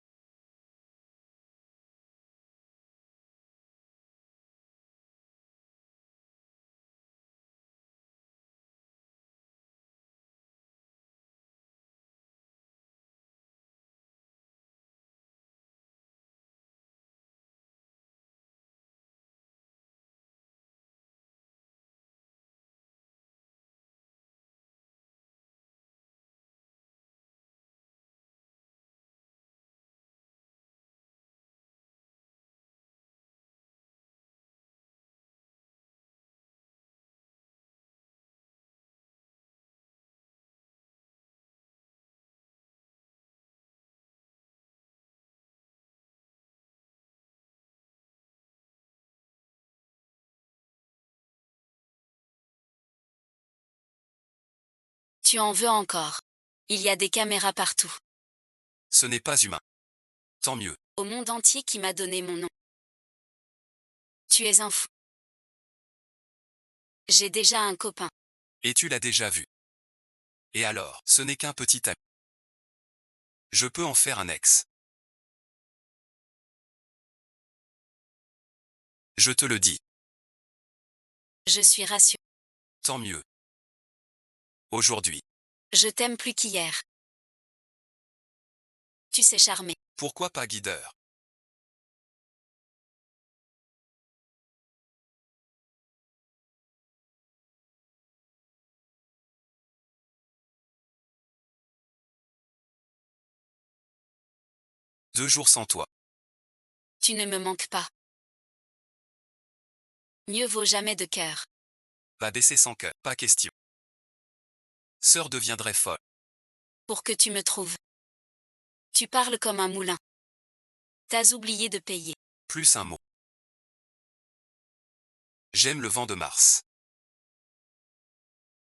Tu en veux encore. Il y a des caméras partout. Ce n'est pas humain. Tant mieux. Au monde entier qui m'a donné mon nom. Tu es un fou. J'ai déjà un copain. Et tu l'as déjà vu. Et alors, ce n'est qu'un petit ami. Je peux en faire un ex. Je te le dis. Je suis rassurée. Tant mieux. Aujourd'hui. Je t'aime plus qu'hier. Tu sais charmer. Pourquoi pas guideur? Deux jours sans toi. Tu ne me manques pas. Mieux vaut jamais de cœur. Va baisser sans cœur. Pas question. Sœur deviendrait folle. Pour que tu me trouves. Tu parles comme un moulin. T'as oublié de payer. Plus un mot. J'aime le vent de mars.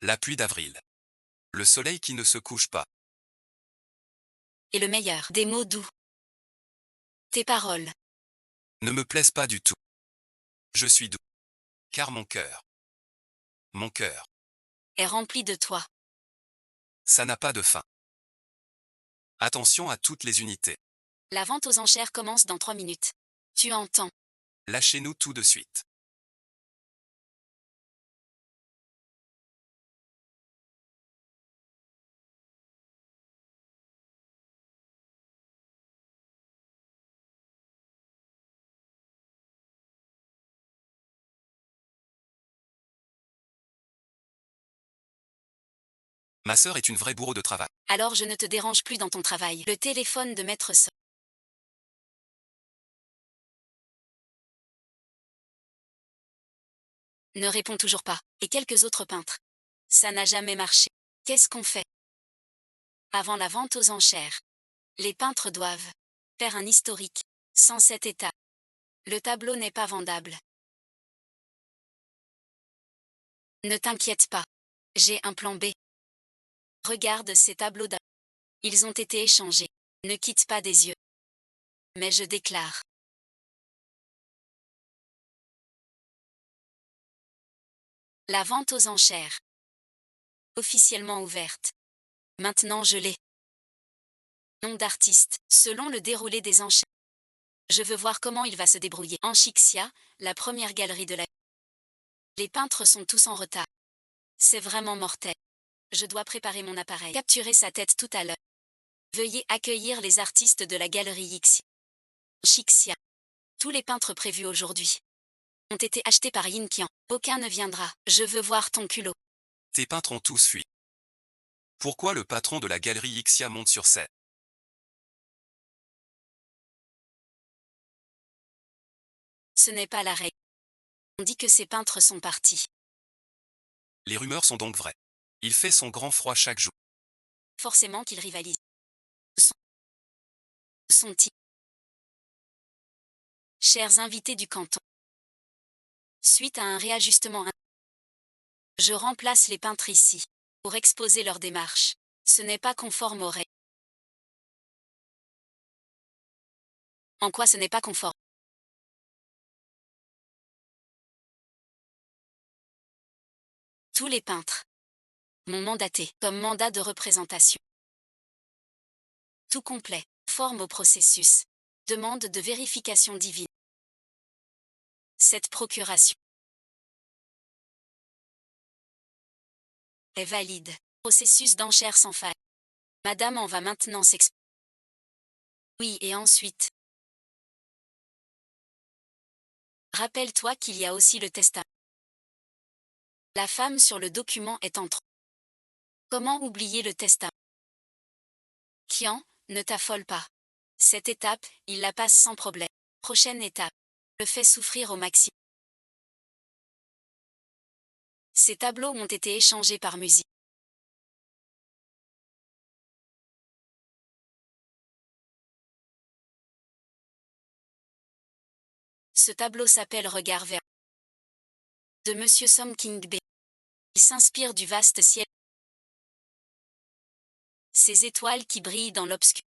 La pluie d'avril. Le soleil qui ne se couche pas. Et le meilleur, des mots doux. Tes paroles. Ne me plaisent pas du tout. Je suis doux. Car mon cœur. Mon cœur. Est rempli de toi. Ça n'a pas de fin. Attention à toutes les unités. La vente aux enchères commence dans 3 minutes. Tu entends. Lâchez-nous tout de suite. Ma sœur est une vraie bourreau de travail. Alors je ne te dérange plus dans ton travail. Le téléphone de maître sonne. Ne répond toujours pas. Et quelques autres peintres. Ça n'a jamais marché. Qu'est-ce qu'on fait? Avant la vente aux enchères, les peintres doivent faire un historique. Sans cet état, le tableau n'est pas vendable. Ne t'inquiète pas. J'ai un plan B. Regarde ces tableaux d'art. Ils ont été échangés. Ne quitte pas des yeux. Mais je déclare. La vente aux enchères. Officiellement ouverte. Maintenant je l'ai. Nom d'artiste, selon le déroulé des enchères. Je veux voir comment il va se débrouiller. Anchixia, la première galerie de la... Les peintres sont tous en retard. C'est vraiment mortel. Je dois préparer mon appareil. Capturer sa tête tout à l'heure. Veuillez accueillir les artistes de la galerie Yixia. Anchixia. Tous les peintres prévus aujourd'hui ont été achetés par Yinkian. Aucun ne viendra. Je veux voir ton culot. Tes peintres ont tous fui. Pourquoi le patron de la galerie Ixia monte sur scène? Ce n'est pas la règle. On dit que ces peintres sont partis. Les rumeurs sont donc vraies. Il fait son grand froid chaque jour. Forcément qu'ils rivalisent. Sont-ils? Chers invités du canton. Suite à un réajustement, je remplace les peintres ici pour exposer leur démarche. Ce n'est pas conforme aux règles. En quoi ce n'est pas conforme? Tous les peintres m'ont mandaté comme mandat de représentation. Tout complet, forme au processus. Demande de vérification divine. Cette procuration est valide. Processus d'enchère sans faille. Madame en va maintenant s'exprimer. Oui, et ensuite. Rappelle-toi qu'il y a aussi le testament. La femme sur le document est en trop. Comment oublier le testament? Kian, ne t'affole pas. Cette étape, il la passe sans problème. Prochaine étape. Le fait souffrir au maximum. Ces tableaux ont été échangés par musique. Ce tableau s'appelle Regard vers de Monsieur Som King B. Il s'inspire du vaste ciel. Ces étoiles qui brillent dans l'obscur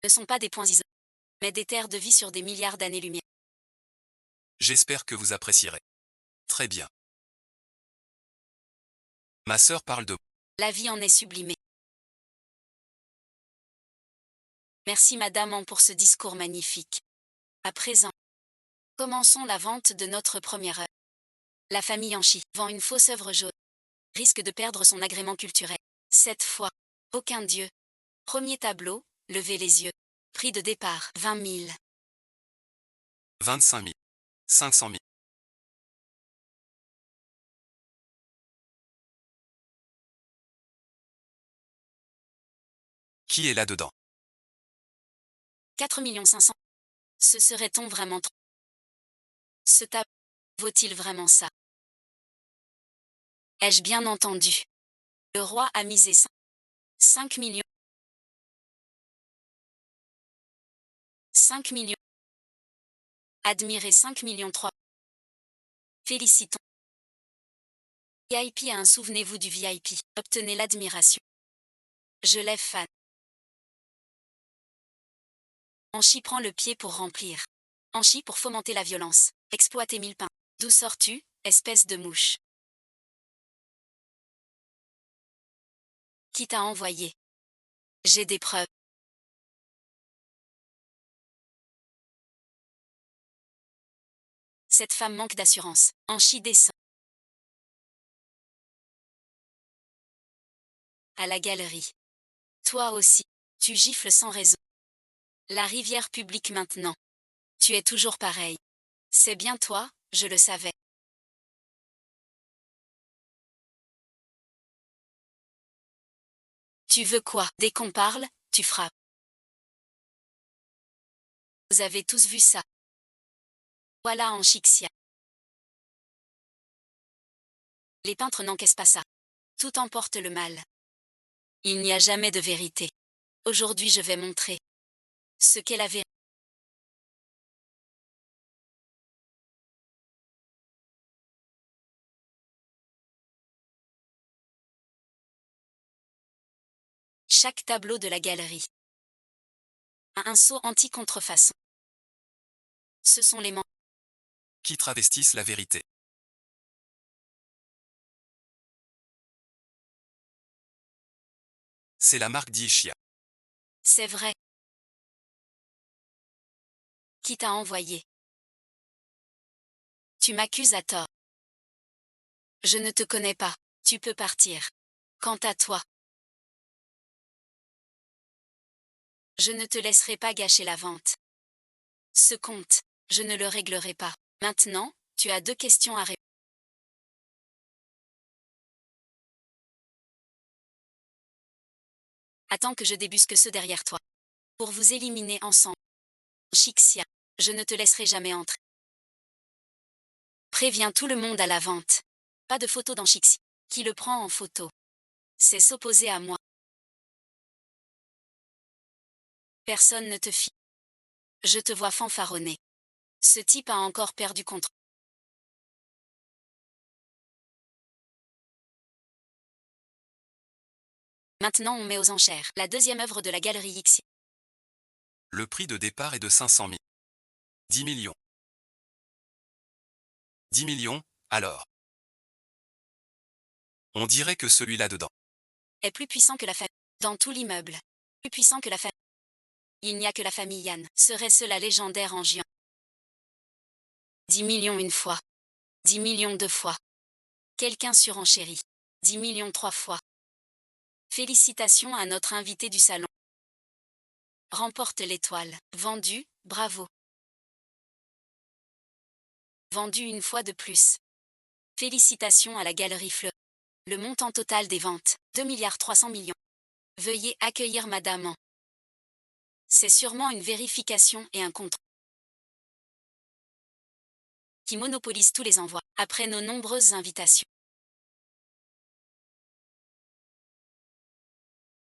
ne sont pas des points isolés, mais des terres de vie sur des milliards d'années-lumière. J'espère que vous apprécierez. Très bien. Ma sœur parle de... La vie en est sublimée. Merci Madame en pour ce discours magnifique. À présent, commençons la vente de notre première œuvre. La famille Anchi vend une fausse œuvre jaune. Risque de perdre son agrément culturel. Cette fois, aucun dieu. Premier tableau, levez les yeux. Prix de départ, 20 000. 25 000. 500 000. Qui est là-dedans? 4 500 000. Ce serait-on vraiment trop? Ce tableau vaut-il vraiment ça? Ai-je bien entendu? Le roi a misé 5 millions. 5 millions. Admirer 5 millions 3. Félicitons. VIP 1. Souvenez-vous du VIP. Obtenez l'admiration. Je lève fan. Anchi prend le pied pour remplir. Anchi pour fomenter la violence. Exploiter 1000 pains. D'où sors-tu, espèce de mouche? Qui t'a envoyé? J'ai des preuves. Cette femme manque d'assurance. Anchi descend. À la galerie. Toi aussi. Tu gifles sans raison. La rivière publique maintenant. Tu es toujours pareil. C'est bien toi, je le savais. Tu veux quoi? Dès qu'on parle, tu frappes. Vous avez tous vu ça. Voilà Anchixia. Les peintres n'encaissent pas ça. Tout emporte le mal. Il n'y a jamais de vérité. Aujourd'hui je vais montrer ce qu'est la vérité. Chaque tableau de la galerie a un sceau anti-contrefaçon. Ce sont les Qui travestissent la vérité. C'est la marque d'Ishia. C'est vrai. Qui t'a envoyé? Tu m'accuses à tort. Je ne te connais pas, tu peux partir. Quant à toi, je ne te laisserai pas gâcher la vente. Ce compte, je ne le réglerai pas. Maintenant, tu as 2 questions à répondre. Attends que je débusque ceux derrière toi. Pour vous éliminer ensemble. Chixia, je ne te laisserai jamais entrer. Préviens tout le monde à la vente. Pas de photo dans Chixia. Qui le prend en photo? C'est s'opposer à moi. Personne ne te fie. Je te vois fanfaronner. Ce type a encore perdu contre. Maintenant on met aux enchères la 2e œuvre de la galerie X. Le prix de départ est de 500 000. 10 millions. 10 millions, alors. On dirait que celui-là dedans. Est plus puissant que la famille. Dans tout l'immeuble. Plus puissant que la famille. Il n'y a que la famille Yann. Serait-ce la légendaire en géant? 10 millions une fois. 10 millions 2 fois. Quelqu'un surenchérit. 10 millions 3 fois. Félicitations à notre invité du salon. Remporte l'étoile. Vendu, bravo. Vendu une fois de plus. Félicitations à la galerie Fleur. Le montant total des ventes, 2,3 milliards. Veuillez accueillir Madame en. C'est sûrement une vérification et un contrôle qui monopolise tous les envois, après nos nombreuses invitations.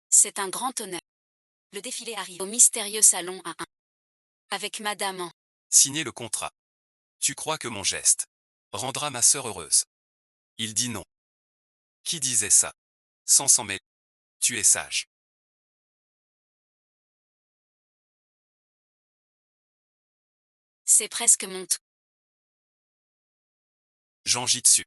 C'est un grand honneur. Le défilé arrive au mystérieux salon à 1. Avec Madame en. Signez le contrat. Tu crois que mon geste rendra ma sœur heureuse? Il dit non. Qui disait ça? Sans s'en mêler. Tu es sage. C'est presque mon tour. Jean Jitsu.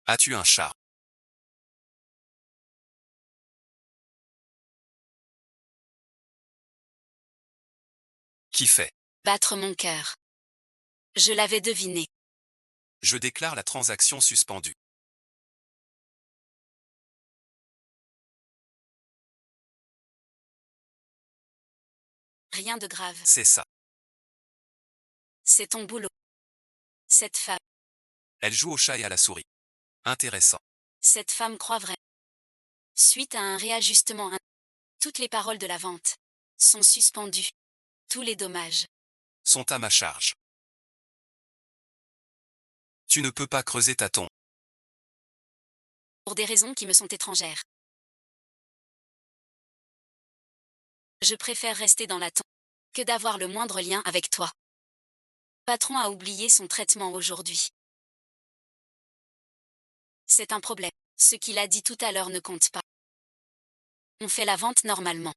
As-tu un chat? Qui fait? Battre mon cœur. Je l'avais deviné. Je déclare la transaction suspendue. Rien de grave. C'est ça. C'est ton boulot. Cette femme. Elle joue au chat et à la souris. Intéressant. Cette femme croit vrai. Suite à un réajustement. Toutes les paroles de la vente sont suspendues. Tous les dommages sont à ma charge. Tu ne peux pas creuser ta tombe. pour des raisons qui me sont étrangères. Je préfère rester dans la tombe que d'avoir le moindre lien avec toi. Patron a oublié son traitement aujourd'hui. C'est un problème. Ce qu'il a dit tout à l'heure ne compte pas. On fait la vente normalement.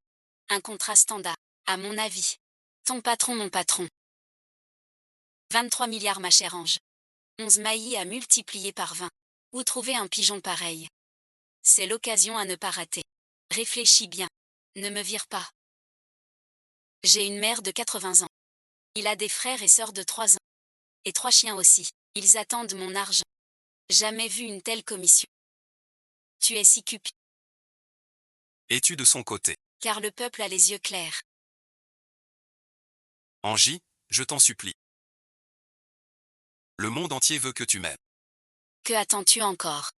Un contrat standard, à mon avis. Ton patron, mon patron. 23 milliards, ma chère Ange. 11 maillis à multiplier par 20. Où trouver un pigeon pareil? C'est l'occasion à ne pas rater. Réfléchis bien. Ne me vire pas. J'ai une mère de 80 ans. Il a des frères et sœurs de 3 ans. Et 3 chiens aussi. Ils attendent mon argent. Jamais vu une telle commission. Tu es si cupide. Es-tu de son côté? Car le peuple a les yeux clairs. Angie, je t'en supplie. Le monde entier veut que tu m'aimes. Que attends-tu encore?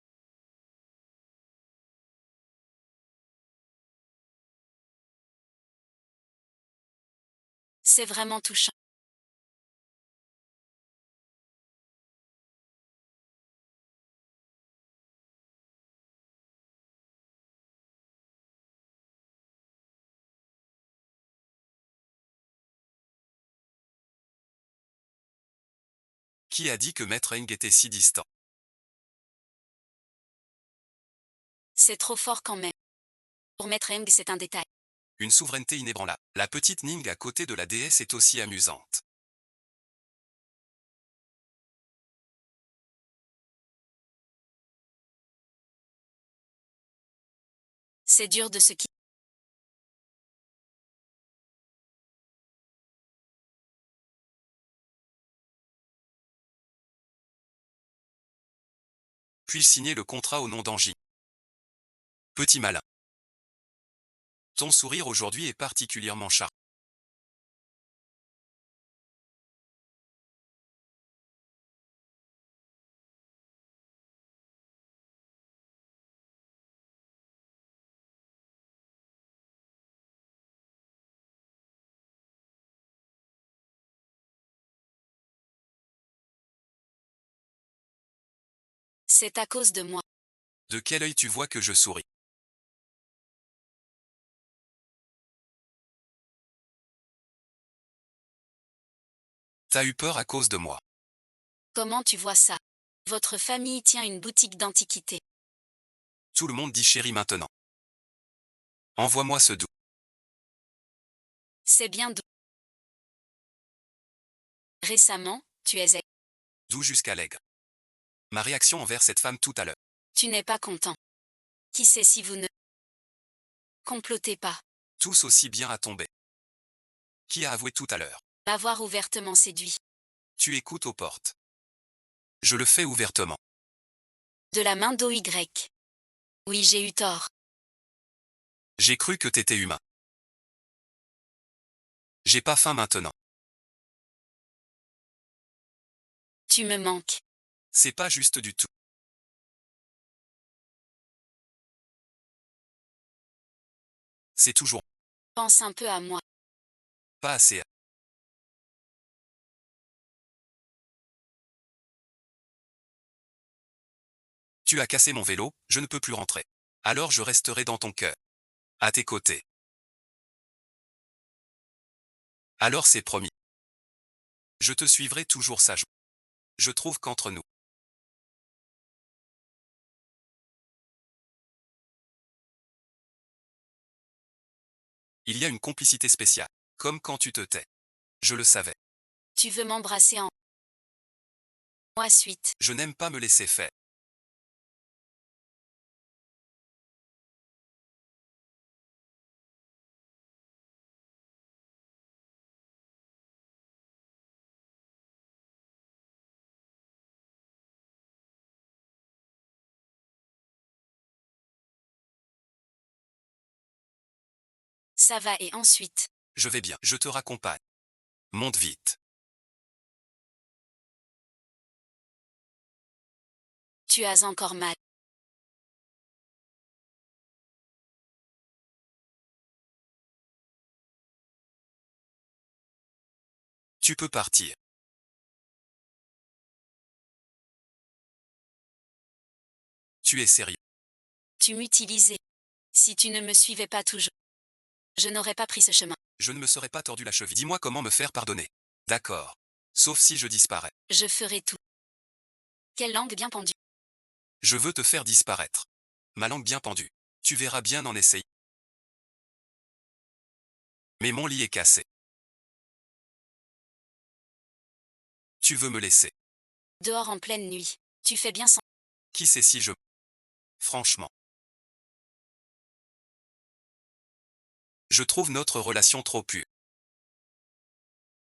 C'est vraiment touchant. Qui a dit que Maître Eng était si distant? C'est trop fort quand même. Pour Maître Eng, c'est un détail. Une souveraineté inébranlable. La petite Ning à côté de la déesse est aussi amusante. C'est dur de se quitter. Puis signer le contrat au nom d'Angie. Petit malin. Ton sourire aujourd'hui est particulièrement charmant. C'est à cause de moi. De quel œil tu vois que je souris? T'as eu peur à cause de moi. Comment tu vois ça? Votre famille tient une boutique d'antiquités. Tout le monde dit chérie maintenant. Envoie-moi ce doux. C'est bien doux. Récemment, tu es Doux jusqu'à l'aigre. Ma réaction envers cette femme tout à l'heure. Tu n'es pas content. Qui sait si vous ne complotez pas? Tous aussi bien à tomber. Qui a avoué tout à l'heure? M'avoir ouvertement séduit. Tu écoutes aux portes. Je le fais ouvertement. De la main d'OY. Oui, j'ai eu tort. J'ai cru que t'étais humain. J'ai pas faim maintenant. Tu me manques. C'est pas juste du tout. C'est toujours Pense un peu à moi. pas assez. Tu as cassé mon vélo, je ne peux plus rentrer. Alors je resterai dans ton cœur. À tes côtés. Alors c'est promis. Je te suivrai toujours sagement. Je trouve qu'entre nous, il y a une complicité spéciale. Comme quand tu te tais. Je le savais. Tu veux m'embrasser en moi suite. Je n'aime pas me laisser faire. Ça va et ensuite. Je vais bien, je te raccompagne. Monte vite. Tu as encore mal. Tu peux partir. Tu es sérieux. Tu m'utilisais. Si tu ne me suivais pas toujours, je n'aurais pas pris ce chemin. Je ne me serais pas tordu la cheville. Dis-moi comment me faire pardonner. D'accord. Sauf si je disparais. Je ferai tout. Quelle langue bien pendue. Je veux te faire disparaître. Ma langue bien pendue. Tu verras bien en essayer. Mais mon lit est cassé. Tu veux me laisser. Dehors en pleine nuit. Tu fais bien sans. Qui sait si je... Franchement. Je trouve notre relation trop pure.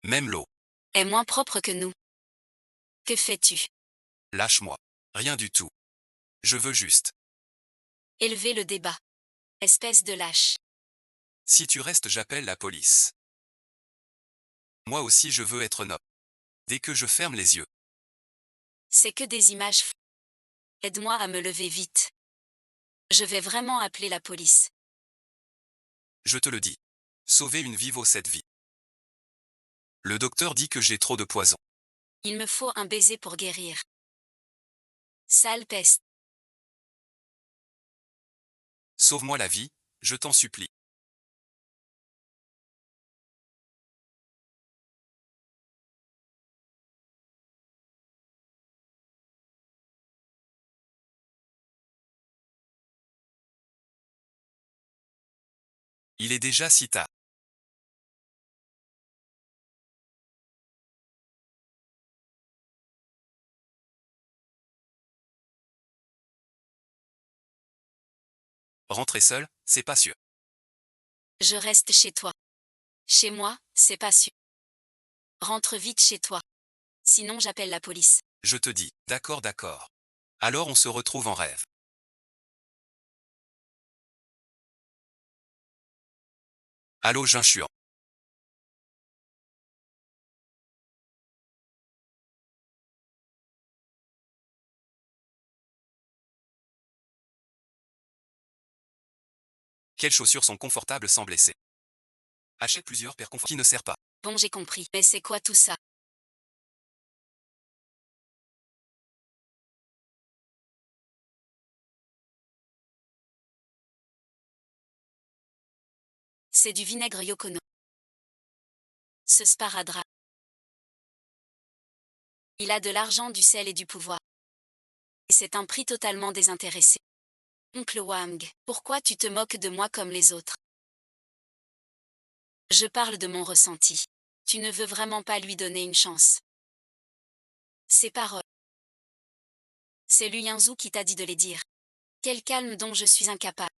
Même l'eau. Est moins propre que nous. Que fais-tu? Lâche-moi. Rien du tout. Je veux juste. Élever le débat. Espèce de lâche. Si tu restes, j'appelle la police. Moi aussi je veux être noble. Dès que je ferme les yeux. C'est que des images. Aide-moi à me lever vite. Je vais vraiment appeler la police. Je te le dis. Sauver une vie vaut cette vie. Le docteur dit que j'ai trop de poison. Il me faut un baiser pour guérir. Sale peste. Sauve-moi la vie, je t'en supplie. Il est déjà si tard. Rentrer seul, c'est pas sûr. Je reste chez toi. Chez moi, c'est pas sûr. Rentre vite chez toi. Sinon j'appelle la police. Je te dis, d'accord, d'accord. Alors on se retrouve en rêve. Allô, Jinchuan. Quelles chaussures sont confortables sans blesser? Achète plusieurs paires confortables qui ne sert pas. Bon, j'ai compris. Mais c'est quoi tout ça? C'est du vinaigre Yokono. Ce sparadrap. Il a de l'argent, du sel et du pouvoir. Et c'est un prix totalement désintéressé. Oncle Wang, pourquoi tu te moques de moi comme les autres? Je parle de mon ressenti. Tu ne veux vraiment pas lui donner une chance. Ces paroles. C'est Lu Yinzhu qui t'a dit de les dire. Quel calme dont je suis incapable.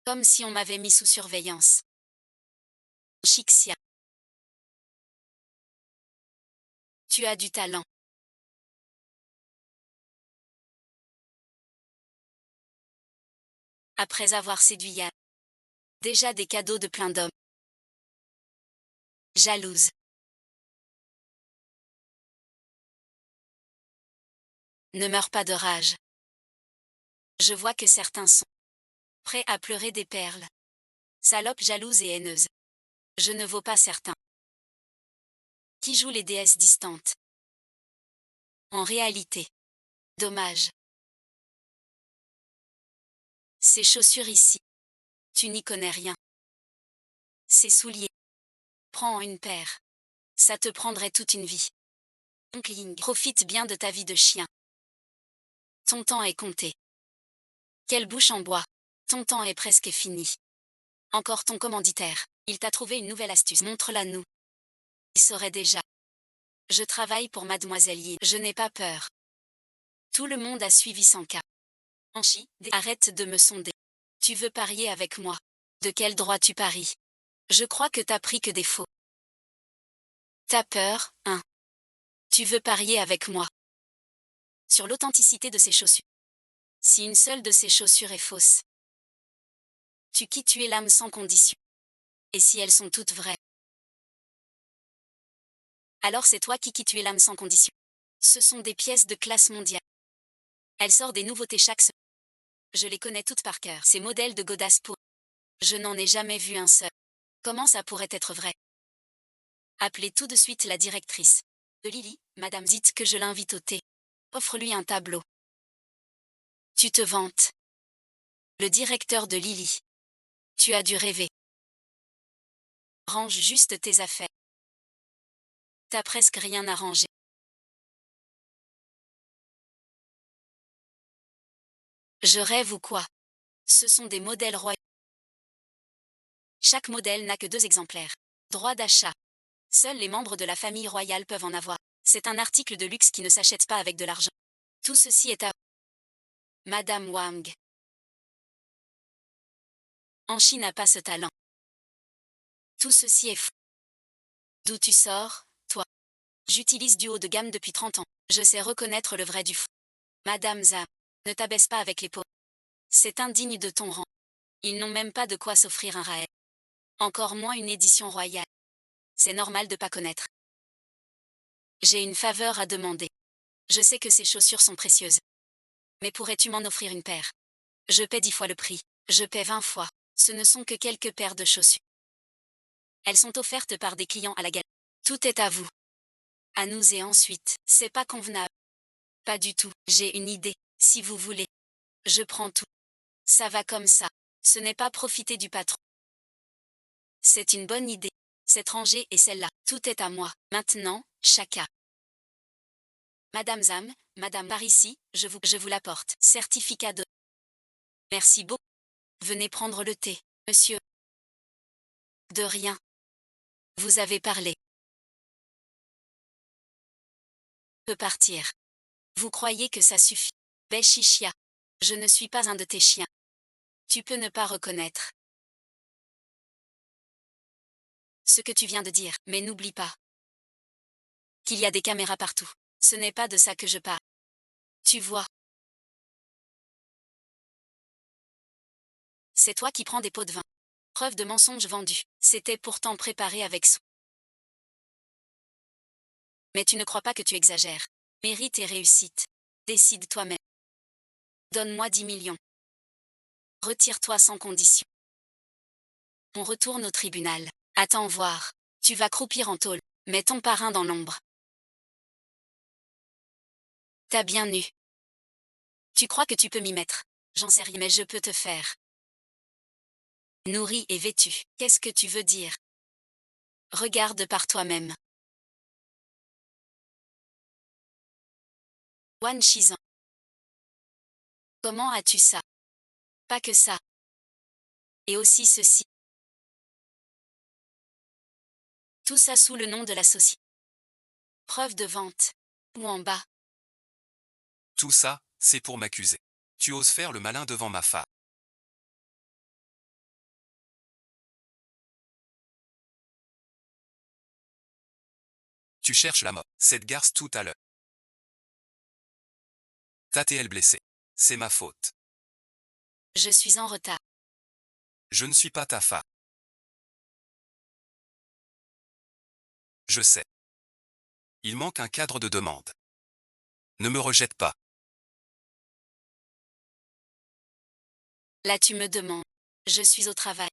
Comme si on m'avait mis sous surveillance. Chixia. Tu as du talent. Après avoir séduit Yann. Déjà des cadeaux de plein d'hommes. Jalouse. Ne meurs pas de rage. Je vois que certains sont prêts à pleurer des perles. Salope jalouse et haineuse. Je ne vaux pas certains. Qui joue les déesses distantes. En réalité. Dommage. Ces chaussures ici. Tu n'y connais rien. Ces souliers. Prends une paire. Ça te prendrait toute une vie. Onkling, profite bien de ta vie de chien. Ton temps est compté. Quelle bouche en bois. Ton temps est presque fini. Encore ton commanditaire. Il t'a trouvé une nouvelle astuce. Montre-la nous. Il saurait déjà. Je travaille pour Mademoiselle Yi. Je n'ai pas peur. Tout le monde a suivi son cas. Anchi, arrête de me sonder. Tu veux parier avec moi? De quel droit tu paries? Je crois que t'as pris que des faux. T'as peur, hein? Tu veux parier avec moi? Sur l'authenticité de ces chaussures. Si une seule de ces chaussures est fausse. Tu quittes tuer l'âme sans condition. Et si elles sont toutes vraies? Alors c'est toi qui tues l'âme sans condition. Ce sont des pièces de classe mondiale. Elle sort des nouveautés chaque semaine. Je les connais toutes par cœur. Ces modèles de Godaspo. Je n'en ai jamais vu un seul. Comment ça pourrait être vrai? Appelez tout de suite la directrice de Lily, Madame, dites que je l'invite au thé. Offre-lui un tableau. Tu te vantes. Le directeur de Lily. Tu as dû rêver. Range juste tes affaires. T'as presque rien arrangé. Je rêve ou quoi? Ce sont des modèles royaux. Chaque modèle n'a que 2 exemplaires. Droit d'achat. Seuls les membres de la famille royale peuvent en avoir. C'est un article de luxe qui ne s'achète pas avec de l'argent. Tout ceci est à Madame Wang. Anchi n'a pas ce talent. Tout ceci est fou. D'où tu sors, toi? J'utilise du haut de gamme depuis 30 ans. Je sais reconnaître le vrai du faux. Madame Zhang, ne t'abaisse pas avec les pauvres. C'est indigne de ton rang. Ils n'ont même pas de quoi s'offrir un Raël. Encore moins une édition royale. C'est normal de pas connaître. J'ai une faveur à demander. Je sais que ces chaussures sont précieuses. Mais pourrais-tu m'en offrir une paire? Je paie 10 fois le prix. Je paie 20 fois. Ce ne sont que quelques paires de chaussures. Elles sont offertes par des clients à la galerie. Tout est à vous. À nous et ensuite. C'est pas convenable. Pas du tout. J'ai une idée. Si vous voulez. Je prends tout. Ça va comme ça. Ce n'est pas profiter du patron. C'est une bonne idée. Cette rangée et celle-là. Tout est à moi. Maintenant, chacun. Madame Zam, Madame par ici, je vous l'apporte. Certificat de... Merci beaucoup. Venez prendre le thé, monsieur. De rien. Vous avez parlé. Peut partir. Vous croyez que ça suffit? Béchichia. Je ne suis pas un de tes chiens. Tu peux ne pas reconnaître ce que tu viens de dire, mais n'oublie pas qu'il y a des caméras partout. Ce n'est pas de ça que je parle. Tu vois. C'est toi qui prends des pots de vin. Preuve de mensonge vendu. C'était pourtant préparé avec soin. Mais tu ne crois pas que tu exagères. Mérite et réussite. Décide toi-même. Donne-moi 10 millions. Retire-toi sans condition. On retourne au tribunal. Attends voir. Tu vas croupir en tôle. Mets ton parrain dans l'ombre. T'as bien eu. Tu crois que tu peux m'y mettre? J'en sais rien, mais je peux te faire. Nourri et vêtu. Qu'est-ce que tu veux dire? Regarde par toi-même. Wan Shizan. Comment as-tu ça? Pas que ça. Et aussi ceci. Tout ça sous le nom de la société. Preuve de vente. Ou en bas. Tout ça, c'est pour m'accuser. Tu oses faire le malin devant ma femme. Tu cherches la mort. Cette garce tout à l'heure. Ta TL blessée. C'est ma faute. Je suis en retard. Je ne suis pas ta femme. Je sais. Il manque un cadre de demande. Ne me rejette pas. Là tu me demandes. Je suis au travail.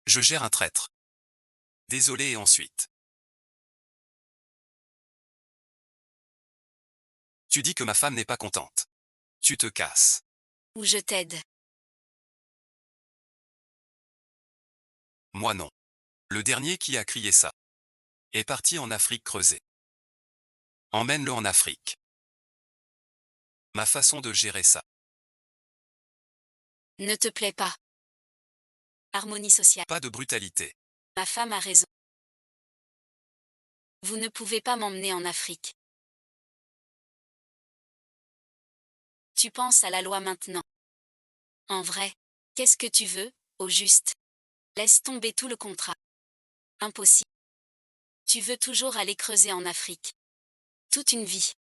Je gère un traître. Désolé et ensuite. Tu dis que ma femme n'est pas contente. Tu te casses. Ou je t'aide. Moi non. Le dernier qui a crié ça est parti en Afrique creusée. Emmène-le en Afrique. Ma façon de gérer ça. Ne te plaît pas. Harmonie sociale. Pas de brutalité. Ma femme a raison. Vous ne pouvez pas m'emmener en Afrique. Tu penses à la loi maintenant. En vrai, qu'est-ce que tu veux, au juste? Laisse tomber tout le contrat. Impossible. Tu veux toujours aller creuser en Afrique. Toute une vie.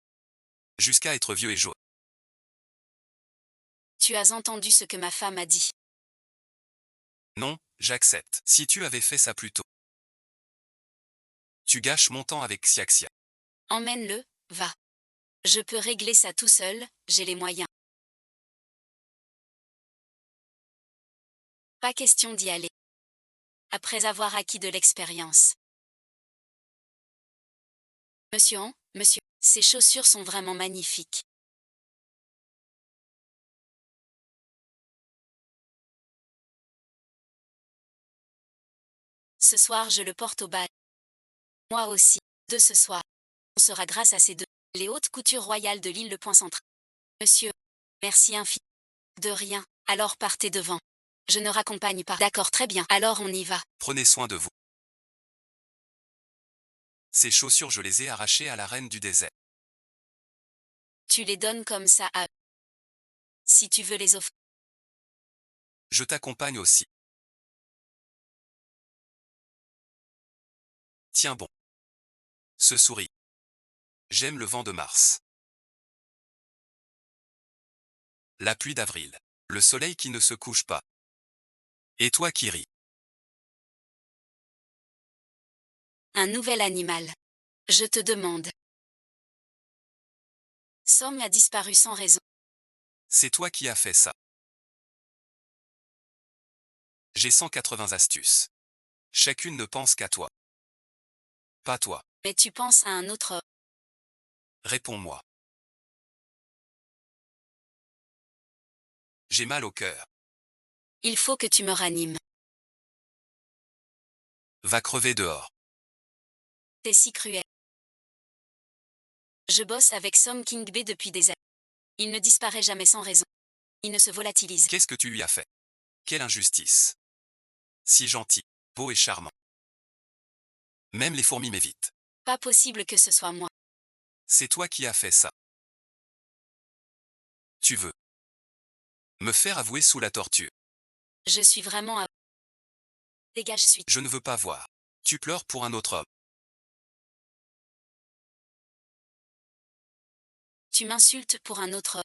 Jusqu'à être vieux et jaune. Tu as entendu ce que ma femme a dit. Non, j'accepte. Si tu avais fait ça plus tôt. Tu gâches mon temps avec Xiaxia. Emmène-le, va. Je peux régler ça tout seul, j'ai les moyens. Pas question d'y aller. Après avoir acquis de l'expérience. Monsieur, ces chaussures sont vraiment magnifiques. Ce soir je le porte au bal. Moi aussi, de ce soir. On sera grâce à ces deux. Les hautes coutures royales de l'île Le Point Central. Monsieur, merci infiniment. De rien, alors partez devant. Je ne raccompagne pas. D'accord, très bien, alors on y va. Prenez soin de vous. Ces chaussures je les ai arrachées à la reine du désert. Tu les donnes comme ça à eux. Si tu veux les offrir. Je t'accompagne aussi. Tiens bon. Ce sourit. J'aime le vent de mars. La pluie d'avril. Le soleil qui ne se couche pas. Et toi qui ris. Un nouvel animal. Je te demande. Somme a disparu sans raison. C'est toi qui as fait ça. J'ai 180 astuces. Chacune ne pense qu'à toi. Pas toi. Mais tu penses à un autre homme. Réponds-moi. J'ai mal au cœur. Il faut que tu me ranimes. Va crever dehors. T'es si cruel. Je bosse avec Som King B depuis des années. Il ne disparaît jamais sans raison. Il ne se volatilise. Qu'est-ce que tu lui as fait? Quelle injustice. Si gentil, beau et charmant. Même les fourmis m'évitent. Pas possible que ce soit moi. C'est toi qui as fait ça. Tu veux me faire avouer sous la torture. Je suis vraiment à... Dégage suite. Je ne veux pas voir. Tu pleures pour un autre homme. Tu m'insultes pour un autre homme.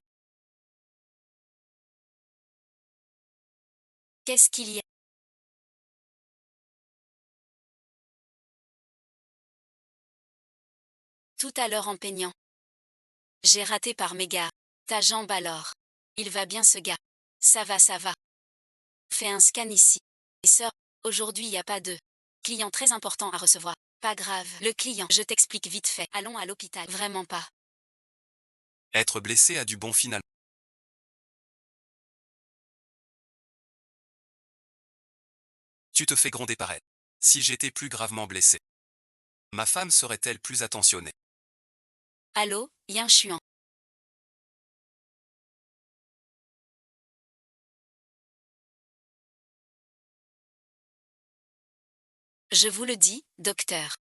Qu'est-ce qu'il y a? Tout à l'heure en peignant. J'ai raté par mégarde. Ta jambe alors. Il va bien ce gars. Ça va, ça va. Fais un scan ici. Et sœur, aujourd'hui y a pas de client très important à recevoir. Pas grave. Le client, je t'explique vite fait. Allons à l'hôpital. Vraiment pas. Être blessé a du bon final. Tu te fais gronder par elle. Si j'étais plus gravement blessé. Ma femme serait-elle plus attentionnée? Allô, Yin Chuan. Je vous le dis, docteur.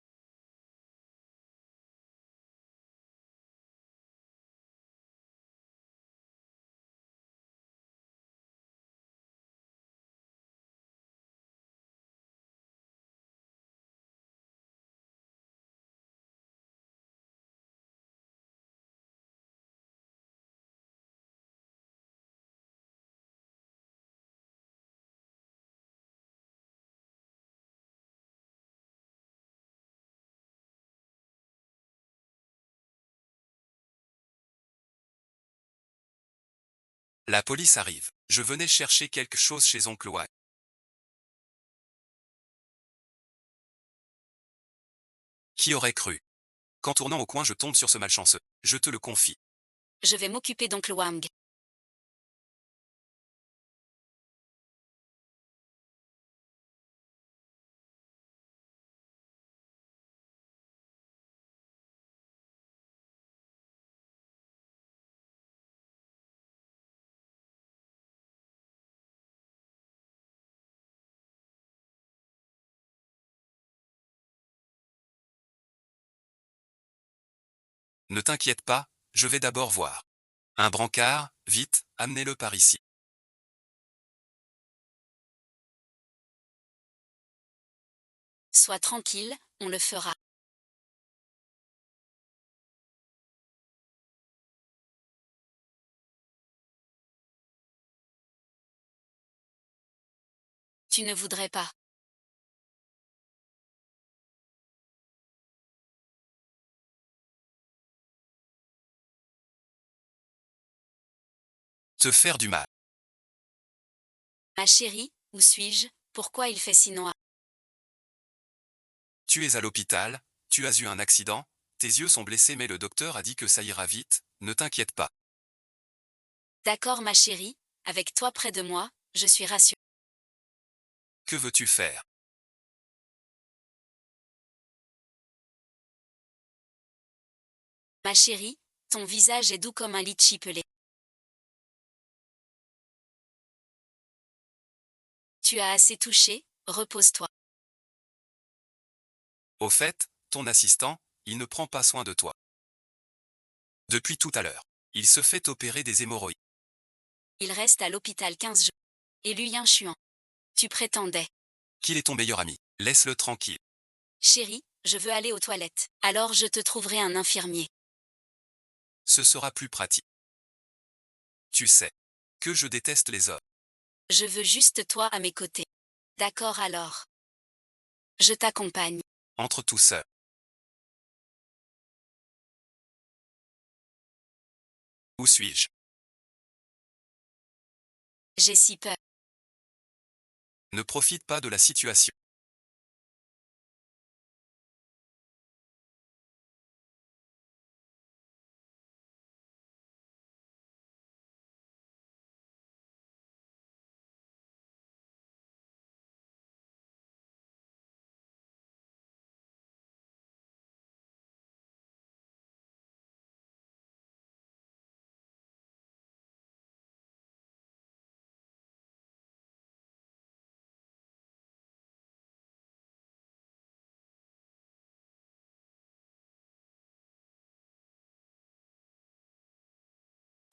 La police arrive. Je venais chercher quelque chose chez oncle Wang. Qui aurait cru? Qu'en tournant au coin je tombe sur ce malchanceux. Je te le confie. Je vais m'occuper d'oncle Wang. Ne t'inquiète pas, je vais d'abord voir. Un brancard, vite, amenez-le par ici. Sois tranquille, on le fera. Tu ne voudrais pas. Te faire du mal. Ma chérie, Où suis-je? Pourquoi il fait si noir? Tu es à l'hôpital, tu as eu un accident, tes yeux sont blessés mais le docteur a dit que ça ira vite, ne t'inquiète pas. D'accord ma chérie, avec toi près de moi, je suis rassurée. Que veux-tu faire? Ma chérie, ton visage est doux comme un litchi pelé. Tu as assez touché, repose-toi. Au fait, ton assistant, il ne prend pas soin de toi. Depuis tout à l'heure. Il se fait opérer des hémorroïdes. Il reste à l'hôpital 15 jours. Et Lien Chuan. Tu prétendais. Qu'il est ton meilleur ami. Laisse-le tranquille. Chérie, je veux aller aux toilettes. Alors je te trouverai un infirmier. Ce sera plus pratique. Tu sais que je déteste les hommes. Je veux juste toi à mes côtés. D'accord alors. Je t'accompagne. Entre tout seul. Où suis-je? J'ai si peur. Ne profite pas de la situation.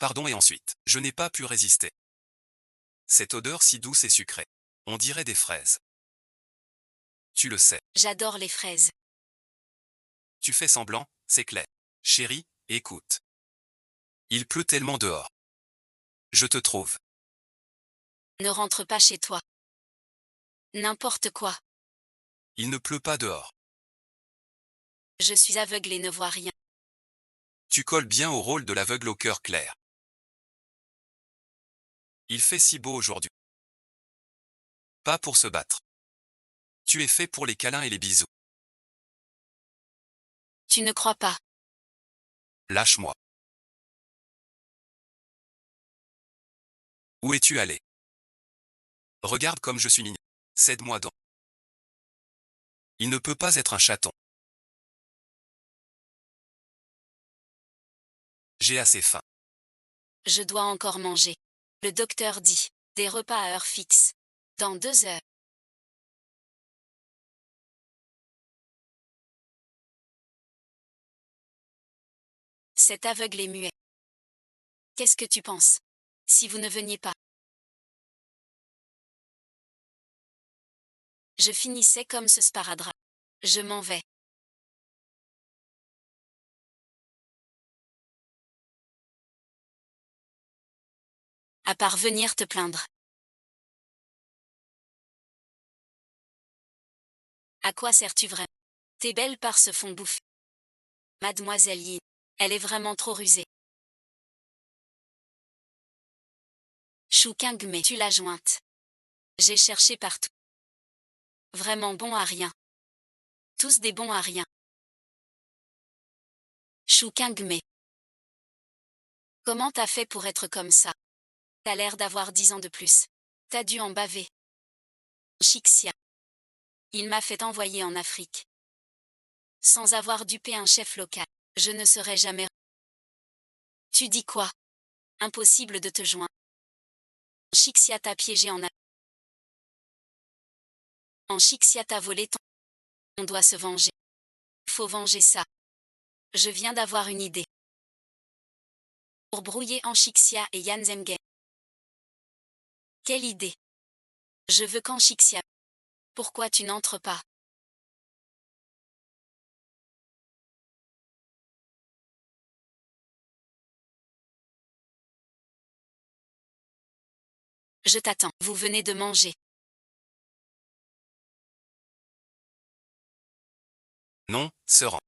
Pardon et ensuite, je n'ai pas pu résister. Cette odeur si douce et sucrée. On dirait des fraises. Tu le sais. J'adore les fraises. Tu fais semblant, c'est clair. Chérie, écoute. Il pleut tellement dehors. Je te trouve. Ne rentre pas chez toi. N'importe quoi. Il ne pleut pas dehors. Je suis aveugle et ne vois rien. Tu colles bien au rôle de l'aveugle au cœur clair. Il fait si beau aujourd'hui. Pas pour se battre. Tu es fait pour les câlins et les bisous. Tu ne crois pas. Lâche-moi. Où es-tu allé? Regarde comme je suis mignon. Cède-moi donc. Il ne peut pas être un chaton. J'ai assez faim. Je dois encore manger. Le docteur dit. Des repas à heure fixe. Dans 2 heures. Cet aveugle est muet. Qu'est-ce que tu penses? Si vous ne veniez pas. Je finissais comme ce sparadrap. Je m'en vais. À part venir te plaindre. À quoi sers-tu vraiment? Tes belles par se font bouffer. Mademoiselle Yin. Elle est vraiment trop rusée. Chou Kingmé, tu l'as jointe. J'ai cherché partout. Vraiment bon à rien. Tous des bons à rien. Chou Kingmé. Comment t'as fait pour être comme ça? T'as l'air d'avoir 10 ans de plus. T'as dû en baver. Chixia. Il m'a fait envoyer en Afrique. Sans avoir dupé un chef local. Je ne serai jamais. Tu dis quoi? Impossible de te joindre. Chixia t'a piégé en Afrique. En Chixia t'a volé ton. On doit se venger. Faut venger ça. Je viens d'avoir une idée. Pour brouiller Anchixia et Yan Zemgen. Quelle idée? Je veux qu'Anchixia. Pourquoi tu n'entres pas? Je t'attends. Vous venez de manger. Non, Seran.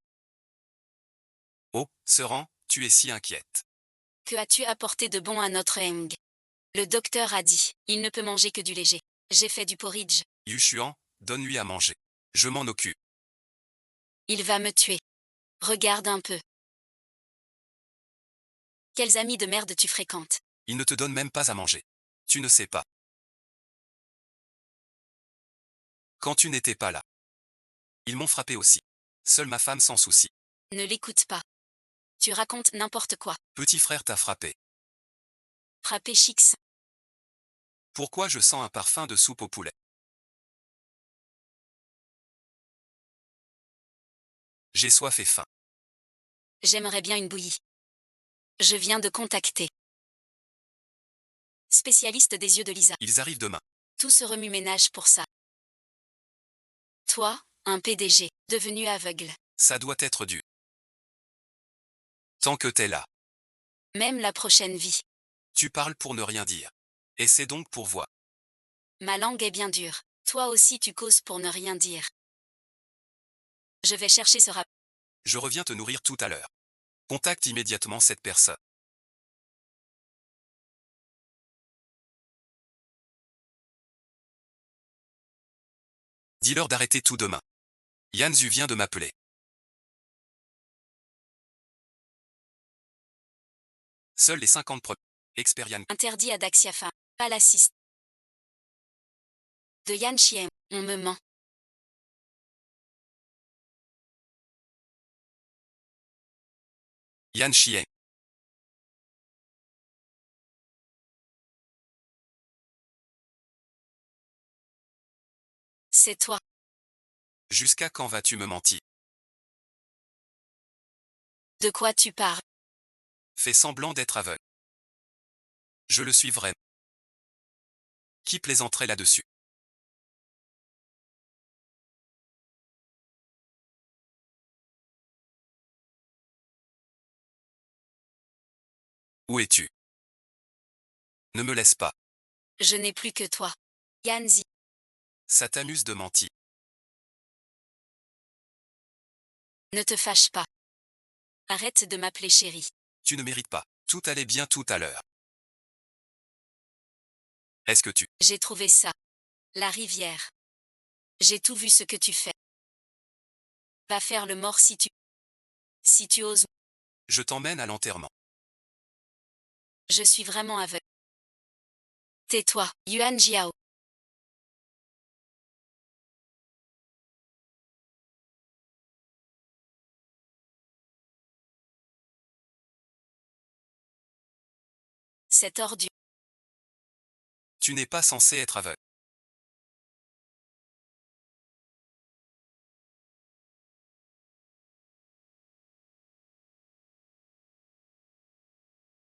Oh, Seran, tu es si inquiète. Que as-tu apporté de bon à notre Eng? Le docteur a dit, il ne peut manger que du léger. J'ai fait du porridge. Yu Xuan, donne-lui à manger. Je m'en occupe. Il va me tuer. Regarde un peu. Quels amis de merde tu fréquentes? Il ne te donne même pas à manger. Tu ne sais pas. Quand tu n'étais pas là. Ils m'ont frappé aussi. Seule ma femme s'en soucie. Ne l'écoute pas. Tu racontes n'importe quoi. Petit frère t'a frappé. Frappé Chix. Pourquoi je sens un parfum de soupe au poulet? J'ai soif et faim. J'aimerais bien une bouillie. Je viens de contacter. Spécialiste des yeux de Lisa. Ils arrivent demain. Tout se remue-ménage pour ça. Toi, un PDG, devenu aveugle. Ça doit être dur. Tant que t'es là. Même la prochaine vie. Tu parles pour ne rien dire. Et c'est donc pour voir. Ma langue est bien dure. Toi aussi tu causes pour ne rien dire. Je vais chercher ce rap. Je reviens te nourrir tout à l'heure. Contacte immédiatement cette personne. Dis-leur d'arrêter tout demain. Yan Zhu vient de m'appeler. Seuls les 50 premiers. Expert Yan. Interdit à Daxiafa. Pas l'assist. De Yan Chiem. On me ment. Yan Chien. C'est toi. Jusqu'à quand vas-tu me mentir? De quoi tu parles? Fais semblant d'être aveugle. Je le suis vraiment. Qui plaisanterait là-dessus? Où es-tu? Ne me laisse pas. Je n'ai plus que toi. Yanzi. Ça t'amuse de mentir. Ne te fâche pas. Arrête de m'appeler chérie. Tu ne mérites pas. Tout allait bien tout à l'heure. Est-ce que tu... J'ai trouvé ça. La rivière. J'ai tout vu ce que tu fais. Va faire le mort si tu... Si tu oses. Je t'emmène à l'enterrement. Je suis vraiment aveugle. Tais-toi, Yuan Jiao. C'est ordure. Tu n'es pas censé être aveugle.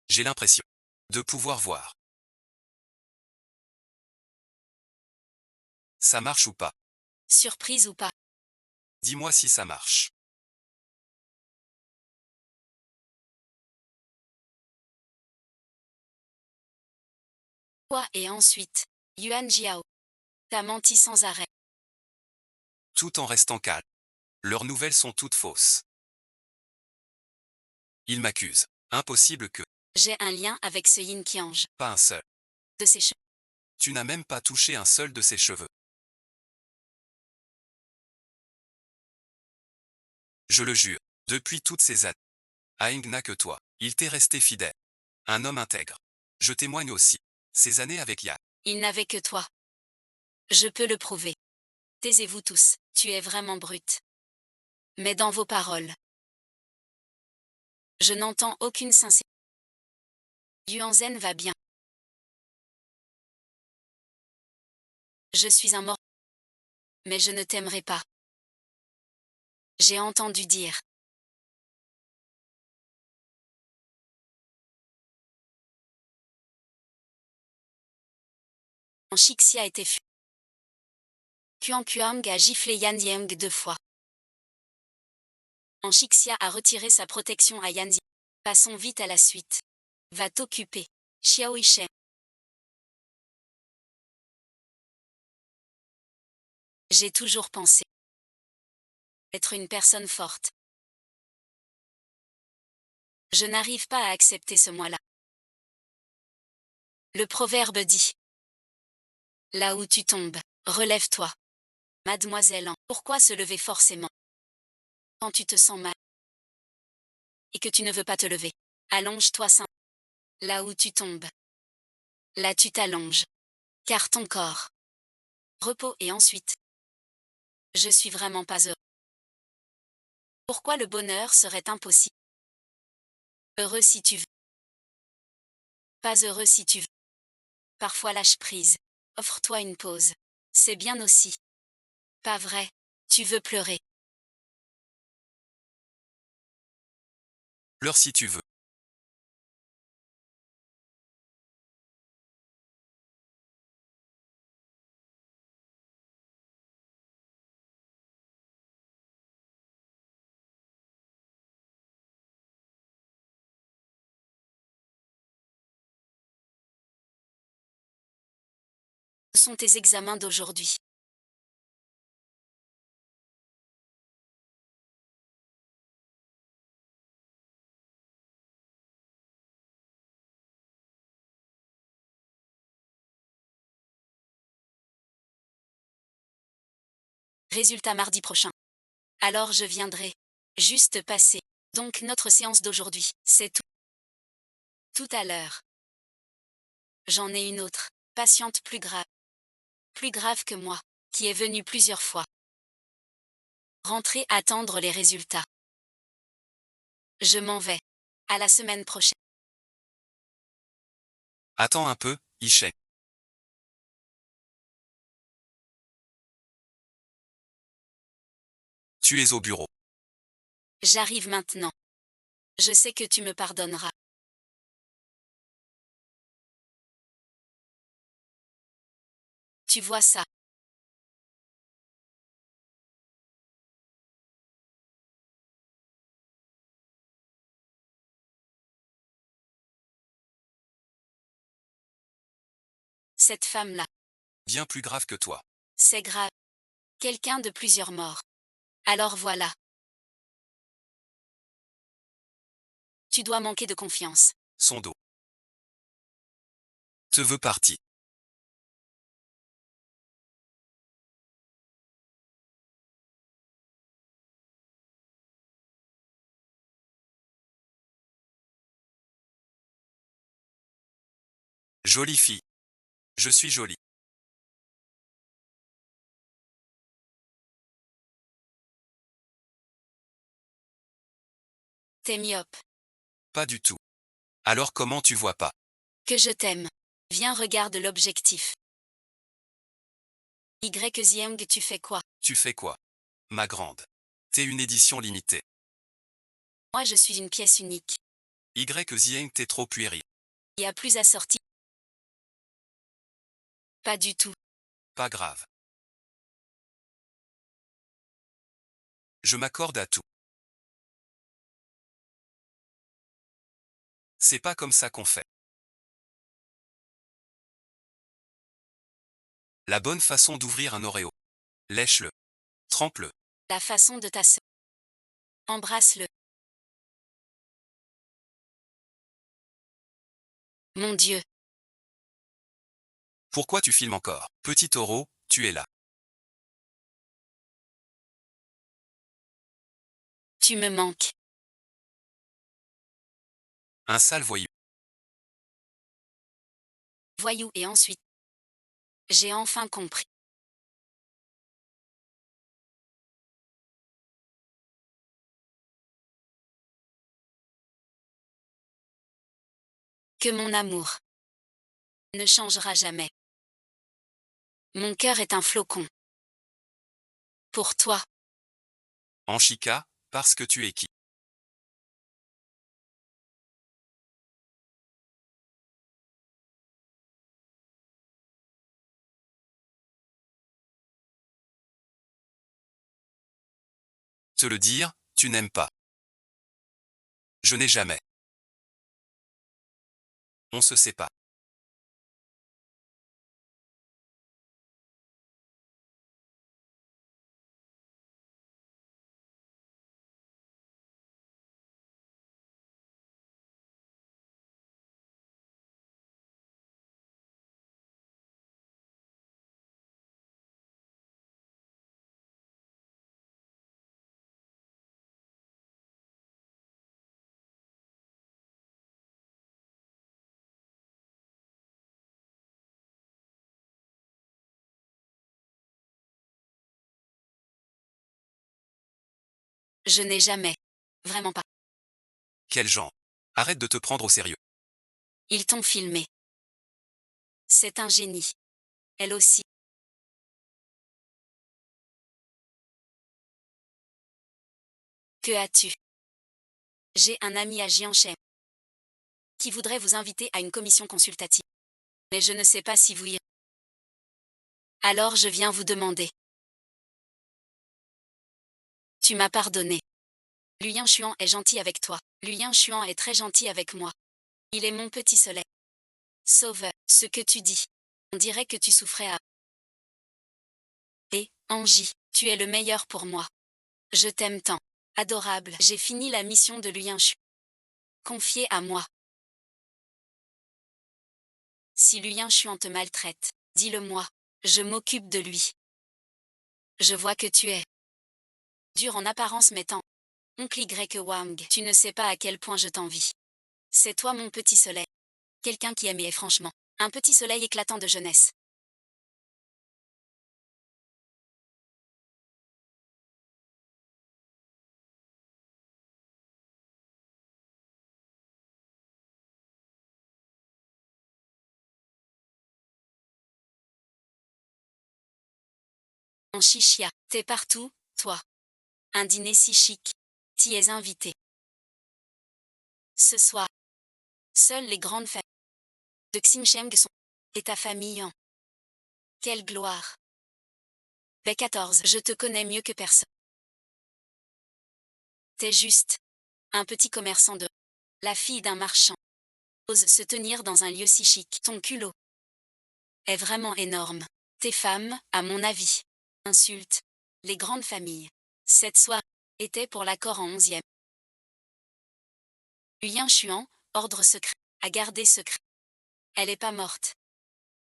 J'ai l'impression de pouvoir voir. Ça marche ou pas? Surprise ou pas. Dis-moi si ça marche. Quoi et ensuite, Yuan Jiao. T'as menti sans arrêt. Tout en restant calme. Leurs nouvelles sont toutes fausses. Ils m'accusent. Impossible que... J'ai un lien avec ce Yin Qiange. Pas un seul. De ses cheveux. Tu n'as même pas touché un seul de ses cheveux. Je le jure. Depuis toutes ces années. Aing n'a que toi. Il t'est resté fidèle. Un homme intègre. Je témoigne aussi. Ces années avec Yan. Il n'avait que toi. Je peux le prouver. Taisez-vous tous, tu es vraiment brute. Mais dans vos paroles. Je n'entends aucune sincérité. Yuanzhen va bien. Je suis un mort. Mais je ne t'aimerai pas. J'ai entendu dire. En Shixia était fu. Kuang Kuang a giflé Yan Yang 2 fois. En Shixia a retiré sa protection à Yan Yang. Passons vite à la suite. Va t'occuper. Xiao Ishen. J'ai toujours pensé être une personne forte. Je n'arrive pas à accepter ce moi-là. Le proverbe dit Là où tu tombes, relève-toi. Mademoiselle, pourquoi se lever forcément quand tu te sens mal et que tu ne veux pas te lever? Allonge-toi sain. Là où tu tombes. Là tu t'allonges. Car ton corps. Repos et ensuite. Je suis vraiment pas heureux. Pourquoi le bonheur serait impossible? Heureux si tu veux. Pas heureux si tu veux. Parfois lâche prise. Offre-toi une pause. C'est bien aussi. Pas vrai. Tu veux pleurer. Pleure si tu veux. Ce sont tes examens d'aujourd'hui. Résultat mardi prochain. Alors je viendrai. Juste passer. Donc notre séance d'aujourd'hui, c'est tout. Tout à l'heure. J'en ai une autre. Patiente plus grave. Plus grave que moi. Qui est venue plusieurs fois. Rentrer attendre les résultats. Je m'en vais. À la semaine prochaine. Attends un peu, Hichet. Tu es au bureau. J'arrive maintenant. Je sais que tu me pardonneras. Tu vois ça. Cette femme-là. Bien plus grave que toi. C'est grave. Quelqu'un de plusieurs morts. Alors voilà. Tu dois manquer de confiance. Son dos. Te veux parti. Jolie fille. Je suis jolie. T'es myope. Pas du tout. Alors comment tu vois pas? Que je t'aime. Viens regarde l'objectif. Y Zieng, tu fais quoi? Tu fais quoi? Ma grande. T'es une édition limitée. Moi je suis une pièce unique. Y Zieng t'es trop puéril. Y a plus assorti. Pas du tout. Pas grave. Je m'accorde à tout. C'est pas comme ça qu'on fait. La bonne façon d'ouvrir un Oreo. Lèche-le. Trempe-le. La façon de ta sœur. Embrasse-le. Mon Dieu. Pourquoi tu filmes encore? Petit taureau, tu es là. Tu me manques. Un sale voyou. Voyou et ensuite. J'ai enfin compris. Que mon amour ne changera jamais. Mon cœur est un flocon. Pour toi. En chica, parce que tu es qui? Te le dire, tu n'aimes pas. Je n'ai jamais. On se sait pas. Je n'ai jamais. Vraiment pas. Quel genre? Arrête de te prendre au sérieux. Ils t'ont filmé. C'est un génie. Elle aussi. Que as-tu? J'ai un ami à Gianchem qui voudrait vous inviter à une commission consultative. Mais je ne sais pas si vous irez. Alors je viens vous demander. Tu m'as pardonné. Luyen Chuan est gentil avec toi. Luyen Chuan est très gentil avec moi. Il est mon petit soleil. Sauveur, ce que tu dis. On dirait que tu souffrais à. Et, Angie, tu es le meilleur pour moi. Je t'aime tant. Adorable. J'ai fini la mission de Luyen Chuan. Confiée à moi. Si Luyen Chuan te maltraite, dis-le-moi. Je m'occupe de lui. Je vois que tu es dur en apparence mais tant. Oncle Y Wang, tu ne sais pas à quel point je t'envie. C'est toi mon petit soleil. Quelqu'un qui aimait franchement. Un petit soleil éclatant de jeunesse. En chichia, t'es partout, toi. Un dîner si chic. T'y es invité. Ce soir, seules les grandes familles de Xincheng sont. Et ta famille en. Quelle gloire. B14, je te connais mieux que personne. T'es juste. Un petit commerçant de. La fille d'un marchand. Ose se tenir dans un lieu si chic. Ton culot est vraiment énorme. Tes femmes, à mon avis, insultent les grandes familles. Cette soirée était pour l'accord en 11e. Luyen Chuan, ordre secret, à garder secret. Elle est pas morte.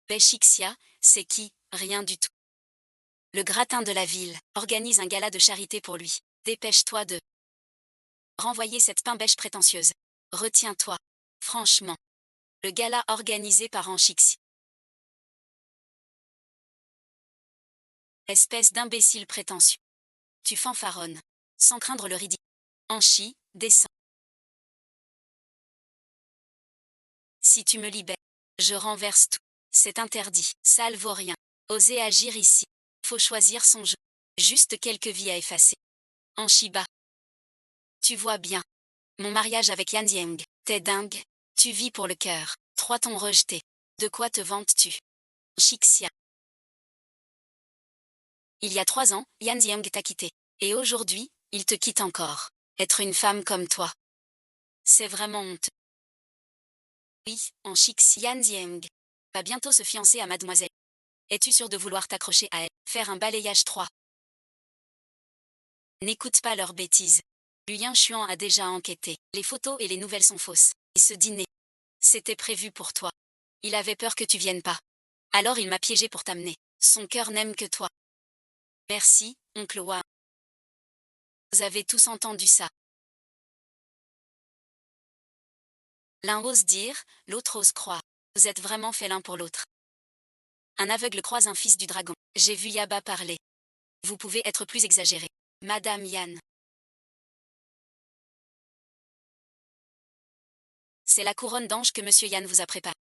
Beshixia, c'est qui? Rien du tout. Le gratin de la ville organise un gala de charité pour lui. Dépêche-toi de renvoyer cette pimbèche prétentieuse. Retiens-toi. Franchement. Le gala organisé par Anchixi. Espèce d'imbécile prétentieux. Tu fanfaronnes. Sans craindre le ridicule. Anchi, descends. Si tu me libères, je renverse tout. C'est interdit. Ça ne vaut rien. Oser agir ici. Faut choisir son jeu. Juste quelques vies à effacer. Anchiba. Tu vois bien. Mon mariage avec Yan Dieng. T'es dingue. Tu vis pour le cœur. 3 t'ont rejeté. De quoi te vantes-tu? Chixia. Il y a 3 ans, Yan Dieng t'a quitté. Et aujourd'hui, il te quitte encore. Être une femme comme toi. C'est vraiment honteux. Oui, en Chixia, Yan Dieng va bientôt se fiancer à mademoiselle. Es-tu sûr de vouloir t'accrocher à elle? Faire un balayage 3. N'écoute pas leurs bêtises. Luyen Chuan a déjà enquêté. Les photos et les nouvelles sont fausses. Et ce dîner, c'était prévu pour toi. Il avait peur que tu viennes pas. Alors il m'a piégé pour t'amener. Son cœur n'aime que toi. Merci, oncle Wa. Vous avez tous entendu ça. L'un ose dire, l'autre ose croire. Vous êtes vraiment faits l'un pour l'autre. Un aveugle croise un fils du dragon. J'ai vu Yaba parler. Vous pouvez être plus exagéré. Madame Yan. C'est la couronne d'ange que Monsieur Yan vous a préparée.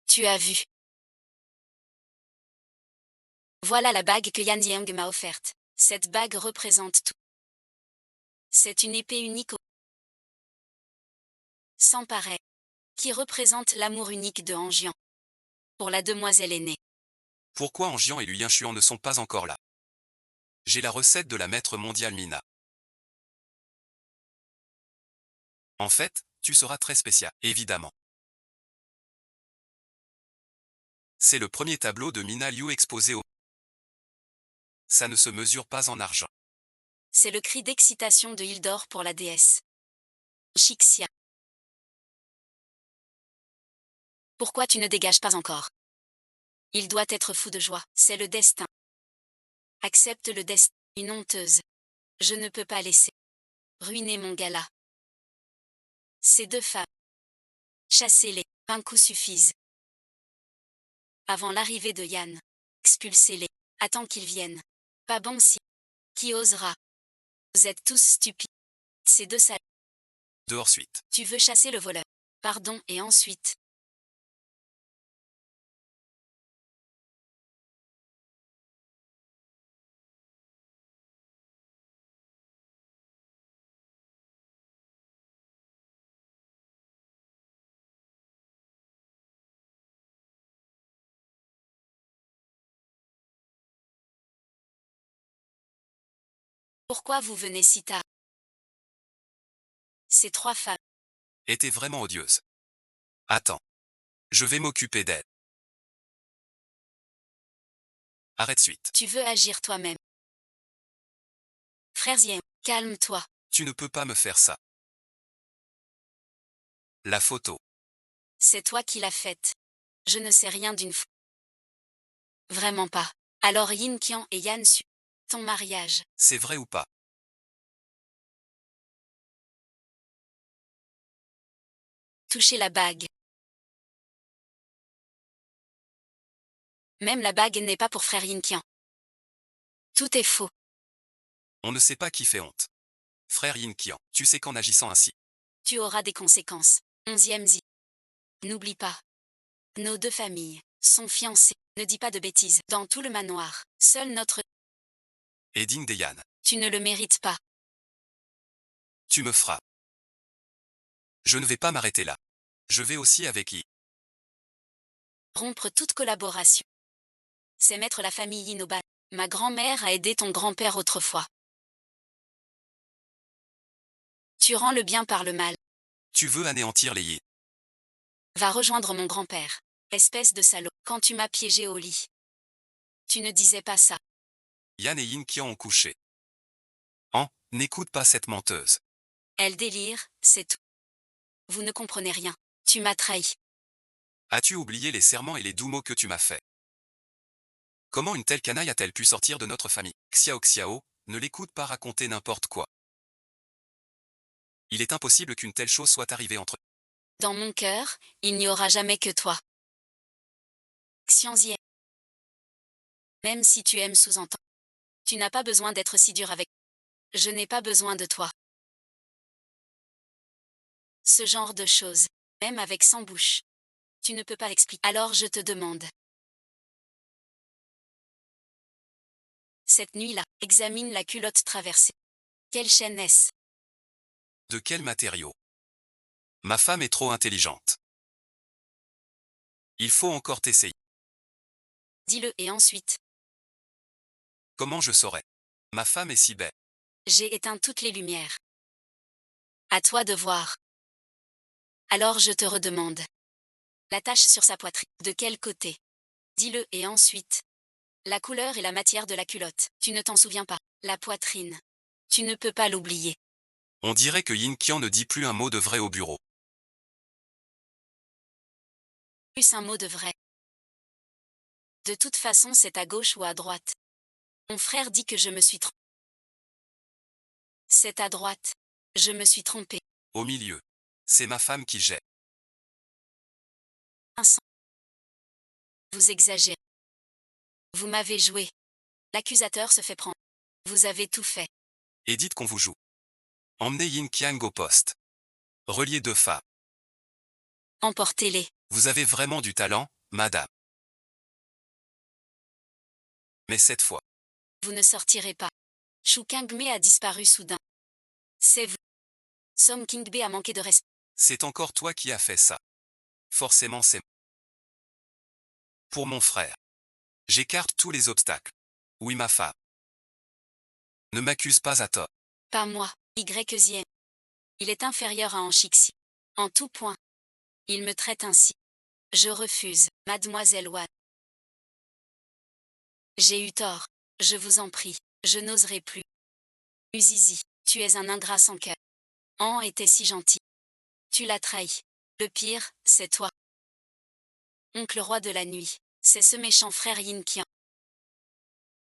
Tu as vu. Voilà la bague que Yan Dieng m'a offerte. Cette bague représente tout. C'est une épée unique sans pareil, qui représente l'amour unique de Anjian. Pour la demoiselle aînée. Pourquoi Anjian et Luyen Chuan ne sont pas encore là? J'ai la recette de la maître mondiale Mina. En fait, tu seras très spécial, évidemment. C'est le premier tableau de Mina Liu exposé au. Ça ne se mesure pas en argent. C'est le cri d'excitation de Hildor pour la déesse. Chixia. Pourquoi tu ne dégages pas encore? Il doit être fou de joie, c'est le destin. Accepte le destin, une honteuse. Je ne peux pas laisser ruiner mon gala. Ces 2 femmes. Chassez-les, un coup suffise. Avant l'arrivée de Yan. Expulsez-les. Attends qu'ils viennent. Pas bon si. Qui osera? Vous êtes tous stupides. Ces deux salauds. Dehors suite. Tu veux chasser le voleur. Pardon, et ensuite. Pourquoi vous venez si tard? Ces trois femmes. Était vraiment odieuse. Attends. Je vais m'occuper d'elle. Arrête suite. Tu veux agir toi-même. Frère Zien, calme-toi. Tu ne peux pas me faire ça. La photo. C'est toi qui l'as faite. Je ne sais rien d'une photo. Vraiment pas. Alors Yin Qian et Yan Su. Ton mariage. C'est vrai ou pas? Toucher la bague. Même la bague n'est pas pour frère Yin Qian. Tout est faux. On ne sait pas qui fait honte. Frère Yin Qian, tu sais qu'en agissant ainsi, Tu auras des conséquences. 11e Zi. N'oublie pas. Nos deux familles sont fiancées. Ne dis pas de bêtises. Dans tout le manoir, seul notre... est digne des Yan. Tu ne le mérites pas. Tu me feras. Je ne vais pas m'arrêter là. Je vais aussi avec Yi. Rompre toute collaboration. C'est mettre la famille Yin au bas. Ma grand-mère a aidé ton grand-père autrefois. Tu rends le bien par le mal. Tu veux anéantir les Yi. Va rejoindre mon grand-père. Espèce de salaud. Quand tu m'as piégé au lit. Tu ne disais pas ça. Yan et Yin Qian ont couché. An, n'écoute pas cette menteuse. Elle délire, c'est tout. Vous ne comprenez rien. Tu m'as trahi. As-tu oublié les serments et les doux mots que tu m'as faits? Comment une telle canaille a-t-elle pu sortir de notre famille? Xiao, ne l'écoute pas raconter n'importe quoi. Il est impossible qu'une telle chose soit arrivée entre eux. Dans mon cœur, il n'y aura jamais que toi. Xianzie. Même si tu aimes sous-entendre. Tu n'as pas besoin d'être si dur avec. Je n'ai pas besoin de toi. Ce genre de choses, même avec 100 bouches. Tu ne peux pas l'expliquer. Alors je te demande. Cette nuit-là, examine la culotte traversée. Quelle chaîne est-ce? De quel matériau? Ma femme est trop intelligente. Il faut encore t'essayer. Dis-le et ensuite. Comment je saurais? Ma femme est si belle. J'ai éteint toutes les lumières. À toi de voir. Alors je te redemande. La tache sur sa poitrine. De quel côté? Dis-le et ensuite. La couleur et la matière de la culotte. Tu ne t'en souviens pas. La poitrine. Tu ne peux pas l'oublier. On dirait que Yin Qian ne dit plus un mot de vrai au bureau. Plus un mot de vrai. De toute façon, c'est à gauche ou à droite. Mon frère dit que je me suis trompé. C'est à droite. Je me suis trompé. Au milieu. C'est ma femme qui jette. Vincent. Vous exagérez. Vous m'avez joué. L'accusateur se fait prendre. Vous avez tout fait. Et dites qu'on vous joue. Emmenez Yin Qian au poste. Reliez deux femmes. Emportez-les. Vous avez vraiment du talent, madame. Mais cette fois, Vous ne sortirez pas. Shu Kangme a disparu soudain. C'est vous. Som Kingbe a manqué de respect. c'est encore toi qui as fait ça. Forcément c'est pour mon frère. J'écarte tous les obstacles. Oui ma femme. Ne m'accuse pas à tort. Pas moi. Y. Il est inférieur à Anshixi. En tout point. Il me traite ainsi. Je refuse, mademoiselle Wan. J'ai eu tort. Je vous en prie. Je n'oserai plus. Uzizi, tu es un ingrat sans cœur. An était si gentil. Tu l'as trahi. Le pire, c'est toi. Oncle roi de la nuit, c'est ce méchant frère Yin Qian.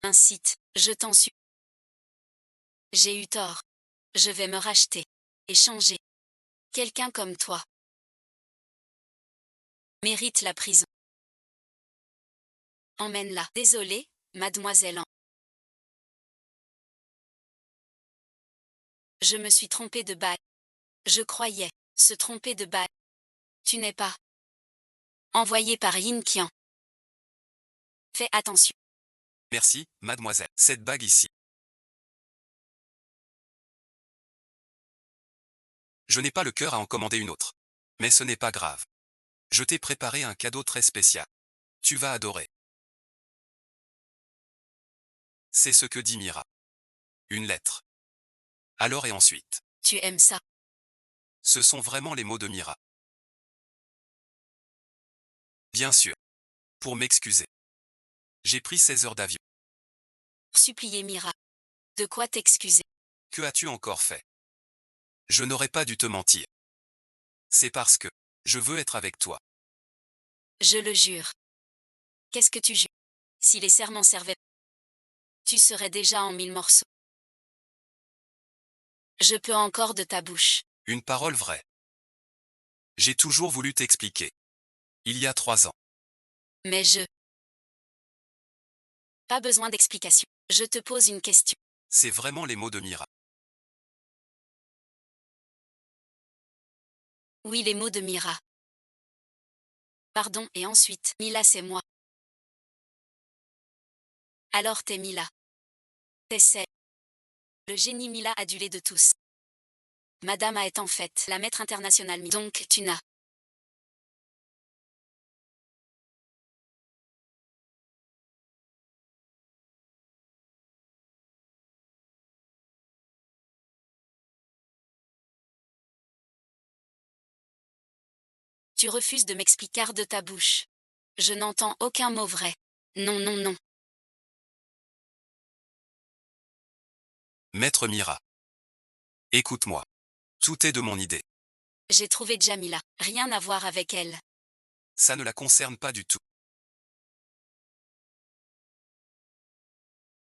Incite, je t'en supplie. J'ai eu tort. Je vais me racheter. Et changer. Quelqu'un comme toi mérite la prison. Emmène-la. Désolé, mademoiselle Anne. Je me suis trompée de bail. Je croyais se tromper de bail. Tu n'es pas envoyé par Yin Qian. Fais attention. Merci, mademoiselle. Cette bague ici. Je n'ai pas le cœur à en commander une autre. Mais ce n'est pas grave. Je t'ai préparé un cadeau très spécial. Tu vas adorer. C'est ce que dit Mira. Une lettre. Alors et ensuite. Tu aimes ça? Ce sont vraiment les mots de Mira. Bien sûr. Pour m'excuser. J'ai pris 16 heures d'avion. Supplier Mira. De quoi t'excuser? Que as-tu encore fait? Je n'aurais pas dû te mentir. C'est parce que je veux être avec toi. Je le jure. Qu'est-ce que tu jures? Si les serments servaient, tu serais déjà en 1000 morceaux. Je peux encore de ta bouche. Une parole vraie. J'ai toujours voulu t'expliquer. Il y a 3 ans. Mais je... Pas besoin d'explication. Je te pose une question. C'est vraiment les mots de Mira. Oui, les mots de Mira. Pardon, et ensuite, Mila c'est moi. Alors t'es Mila. T'essaies. Le génie Mila adulé de tous. Madame A est en fait la maître internationale. Donc tu n'as. Tu refuses de m'expliquer de ta bouche. Je n'entends aucun mot vrai. Non, non, non. Maître Mira. Écoute-moi. Tout est de mon idée. J'ai trouvé Jamila. Rien à voir avec elle. Ça ne la concerne pas du tout.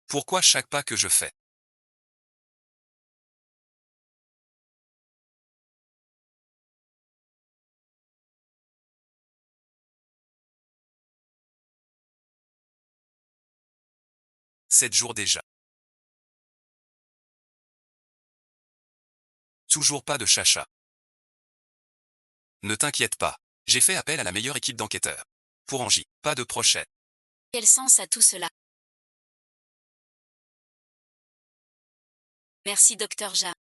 Pourquoi chaque pas que je fais? Sept jours déjà. Toujours pas de chacha. Ne t'inquiète pas. J'ai fait appel à la meilleure équipe d'enquêteurs. Pour Angie, pas de procès. Quel sens a tout cela? Merci docteur Ja.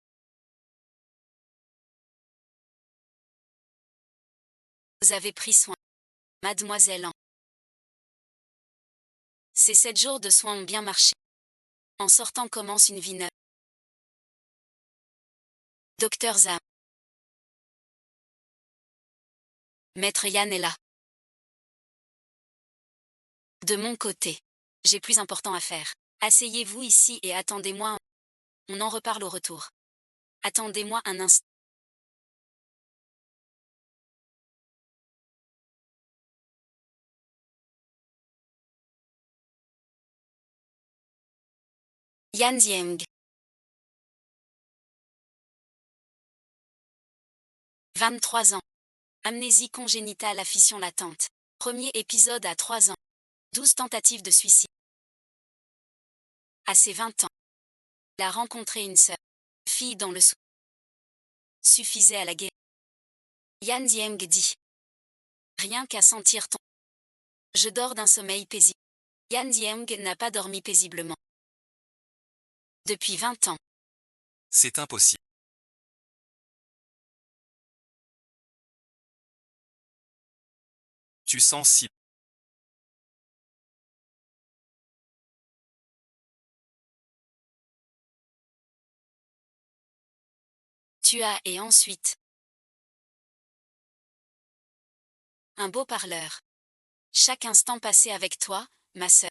Vous avez pris soin. Mademoiselle Anne. Ces 7 jours de soins ont bien marché. En sortant commence une vie neuve. Docteur Zam. Maître Yann est là. De mon côté. J'ai plus important à faire. Asseyez-vous ici et attendez-moi. On en reparle au retour. Attendez-moi un instant. Yan Zieng. 23 ans. Amnésie congénitale à fission latente. Premier épisode à 3 ans. 12 tentatives de suicide. À ses 20 ans. Il a rencontré une sœur. Fille dans le suffisait à la guerre. Yan Zieng dit. Rien qu'à sentir ton. Je dors d'un sommeil paisible. Yan Zieng n'a pas dormi paisiblement. Depuis 20 ans. C'est impossible. Tu sens si... Tu as et ensuite. Un beau parleur. Chaque instant passé avec toi, ma sœur,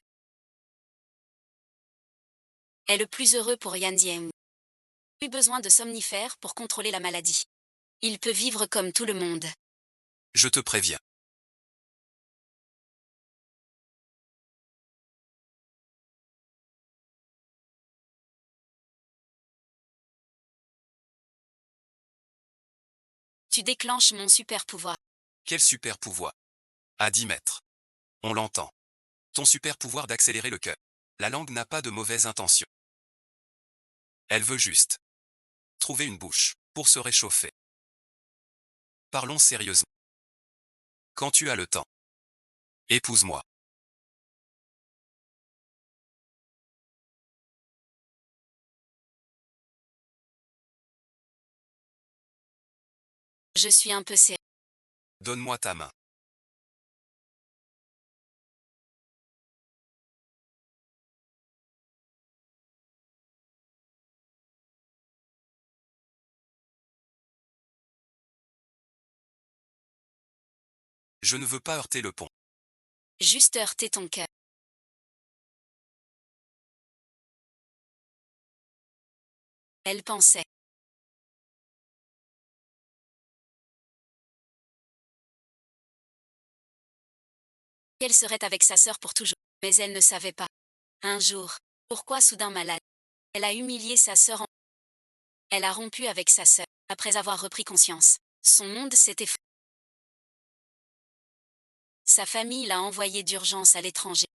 est le plus heureux pour Yan Zieng. Plus besoin de somnifères pour contrôler la maladie. Il peut vivre comme tout le monde. Je te préviens. Tu déclenches mon super pouvoir. Quel super pouvoir. À 10 mètres. On l'entend. Ton super pouvoir d'accélérer le cœur. La langue n'a pas de mauvaise intention. Elle veut juste trouver une bouche pour se réchauffer. Parlons sérieusement. Quand tu as le temps, épouse-moi. Je suis un peu sérieux. Donne-moi ta main. Je ne veux pas heurter le pont. Juste heurter ton cœur. Elle pensait. Qu'elle serait avec sa sœur pour toujours. Mais elle ne savait pas. Un jour, pourquoi soudain malade? Elle a humilié sa sœur en... Elle a rompu avec sa sœur. Après avoir repris conscience, son monde s'est effondré. Sa famille l'a envoyée d'urgence à l'étranger.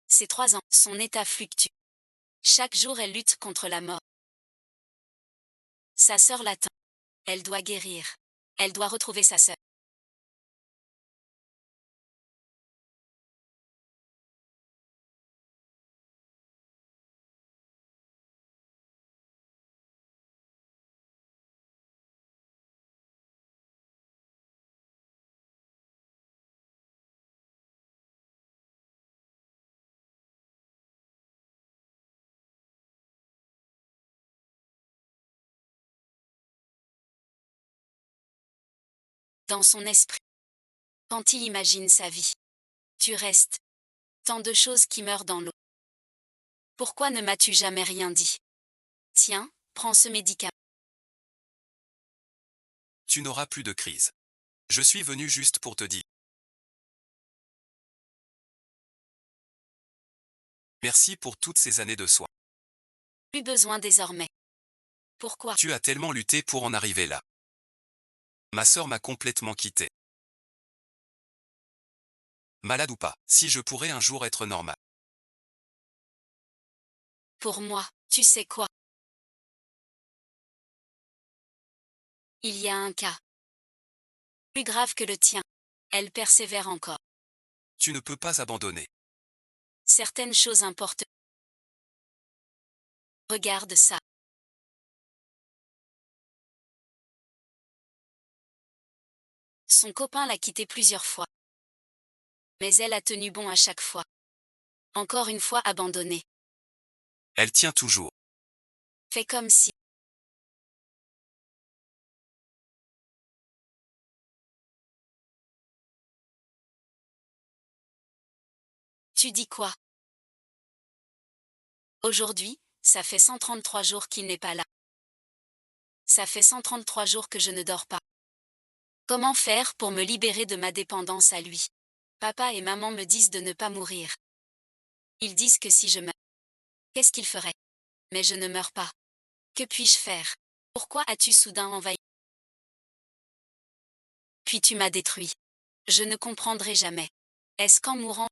Ses 3 ans, son état fluctue. Chaque jour elle lutte contre la mort. Sa sœur l'attend. Elle doit guérir. Elle doit retrouver sa sœur. Dans son esprit. Quand il imagine sa vie. Tu restes. Tant de choses qui meurent dans l'eau. Pourquoi ne m'as-tu jamais rien dit? Tiens, prends ce médicament. Tu n'auras plus de crise. Je suis venu juste pour te dire. Merci pour toutes ces années de soins. Plus besoin désormais. Pourquoi? Tu as tellement lutté pour en arriver là. Ma sœur m'a complètement quitté. Malade ou pas, si je pourrais un jour être normal. Pour moi, tu sais quoi? Il y a un cas. Plus grave que le tien. Elle persévère encore. Tu ne peux pas abandonner. Certaines choses importent. Regarde ça. Son copain l'a quittée plusieurs fois. Mais elle a tenu bon à chaque fois. Encore une fois abandonnée. Elle tient toujours. Fais comme si. Tu dis quoi? Aujourd'hui, ça fait 133 jours qu'il n'est pas là. Ça fait 133 jours que je ne dors pas. Comment faire pour me libérer de ma dépendance à lui? Papa et maman me disent de ne pas mourir. Ils disent que si je meurs, qu'est-ce qu'ils feraient? Mais je ne meurs pas. Que puis-je faire? Pourquoi as-tu soudain envahi? Puis tu m'as détruit. Je ne comprendrai jamais. Est-ce qu'en mourant,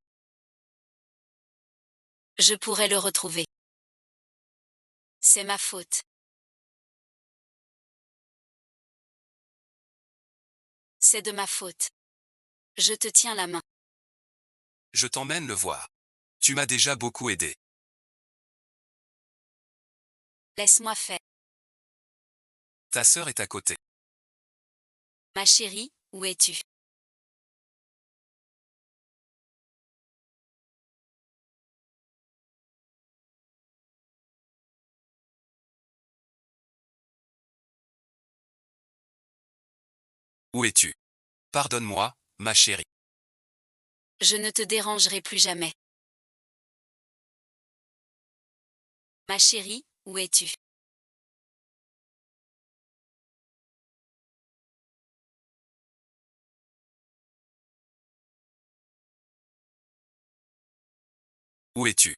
je pourrais le retrouver? C'est ma faute. C'est de ma faute. Je te tiens la main. Je t'emmène le voir. Tu m'as déjà beaucoup aidé. Laisse-moi faire. Ta sœur est à côté. Ma chérie, où es-tu? Où es-tu? Pardonne-moi, ma chérie. Je ne te dérangerai plus jamais. Ma chérie, où es-tu? Où es-tu?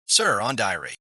Sir, on diary.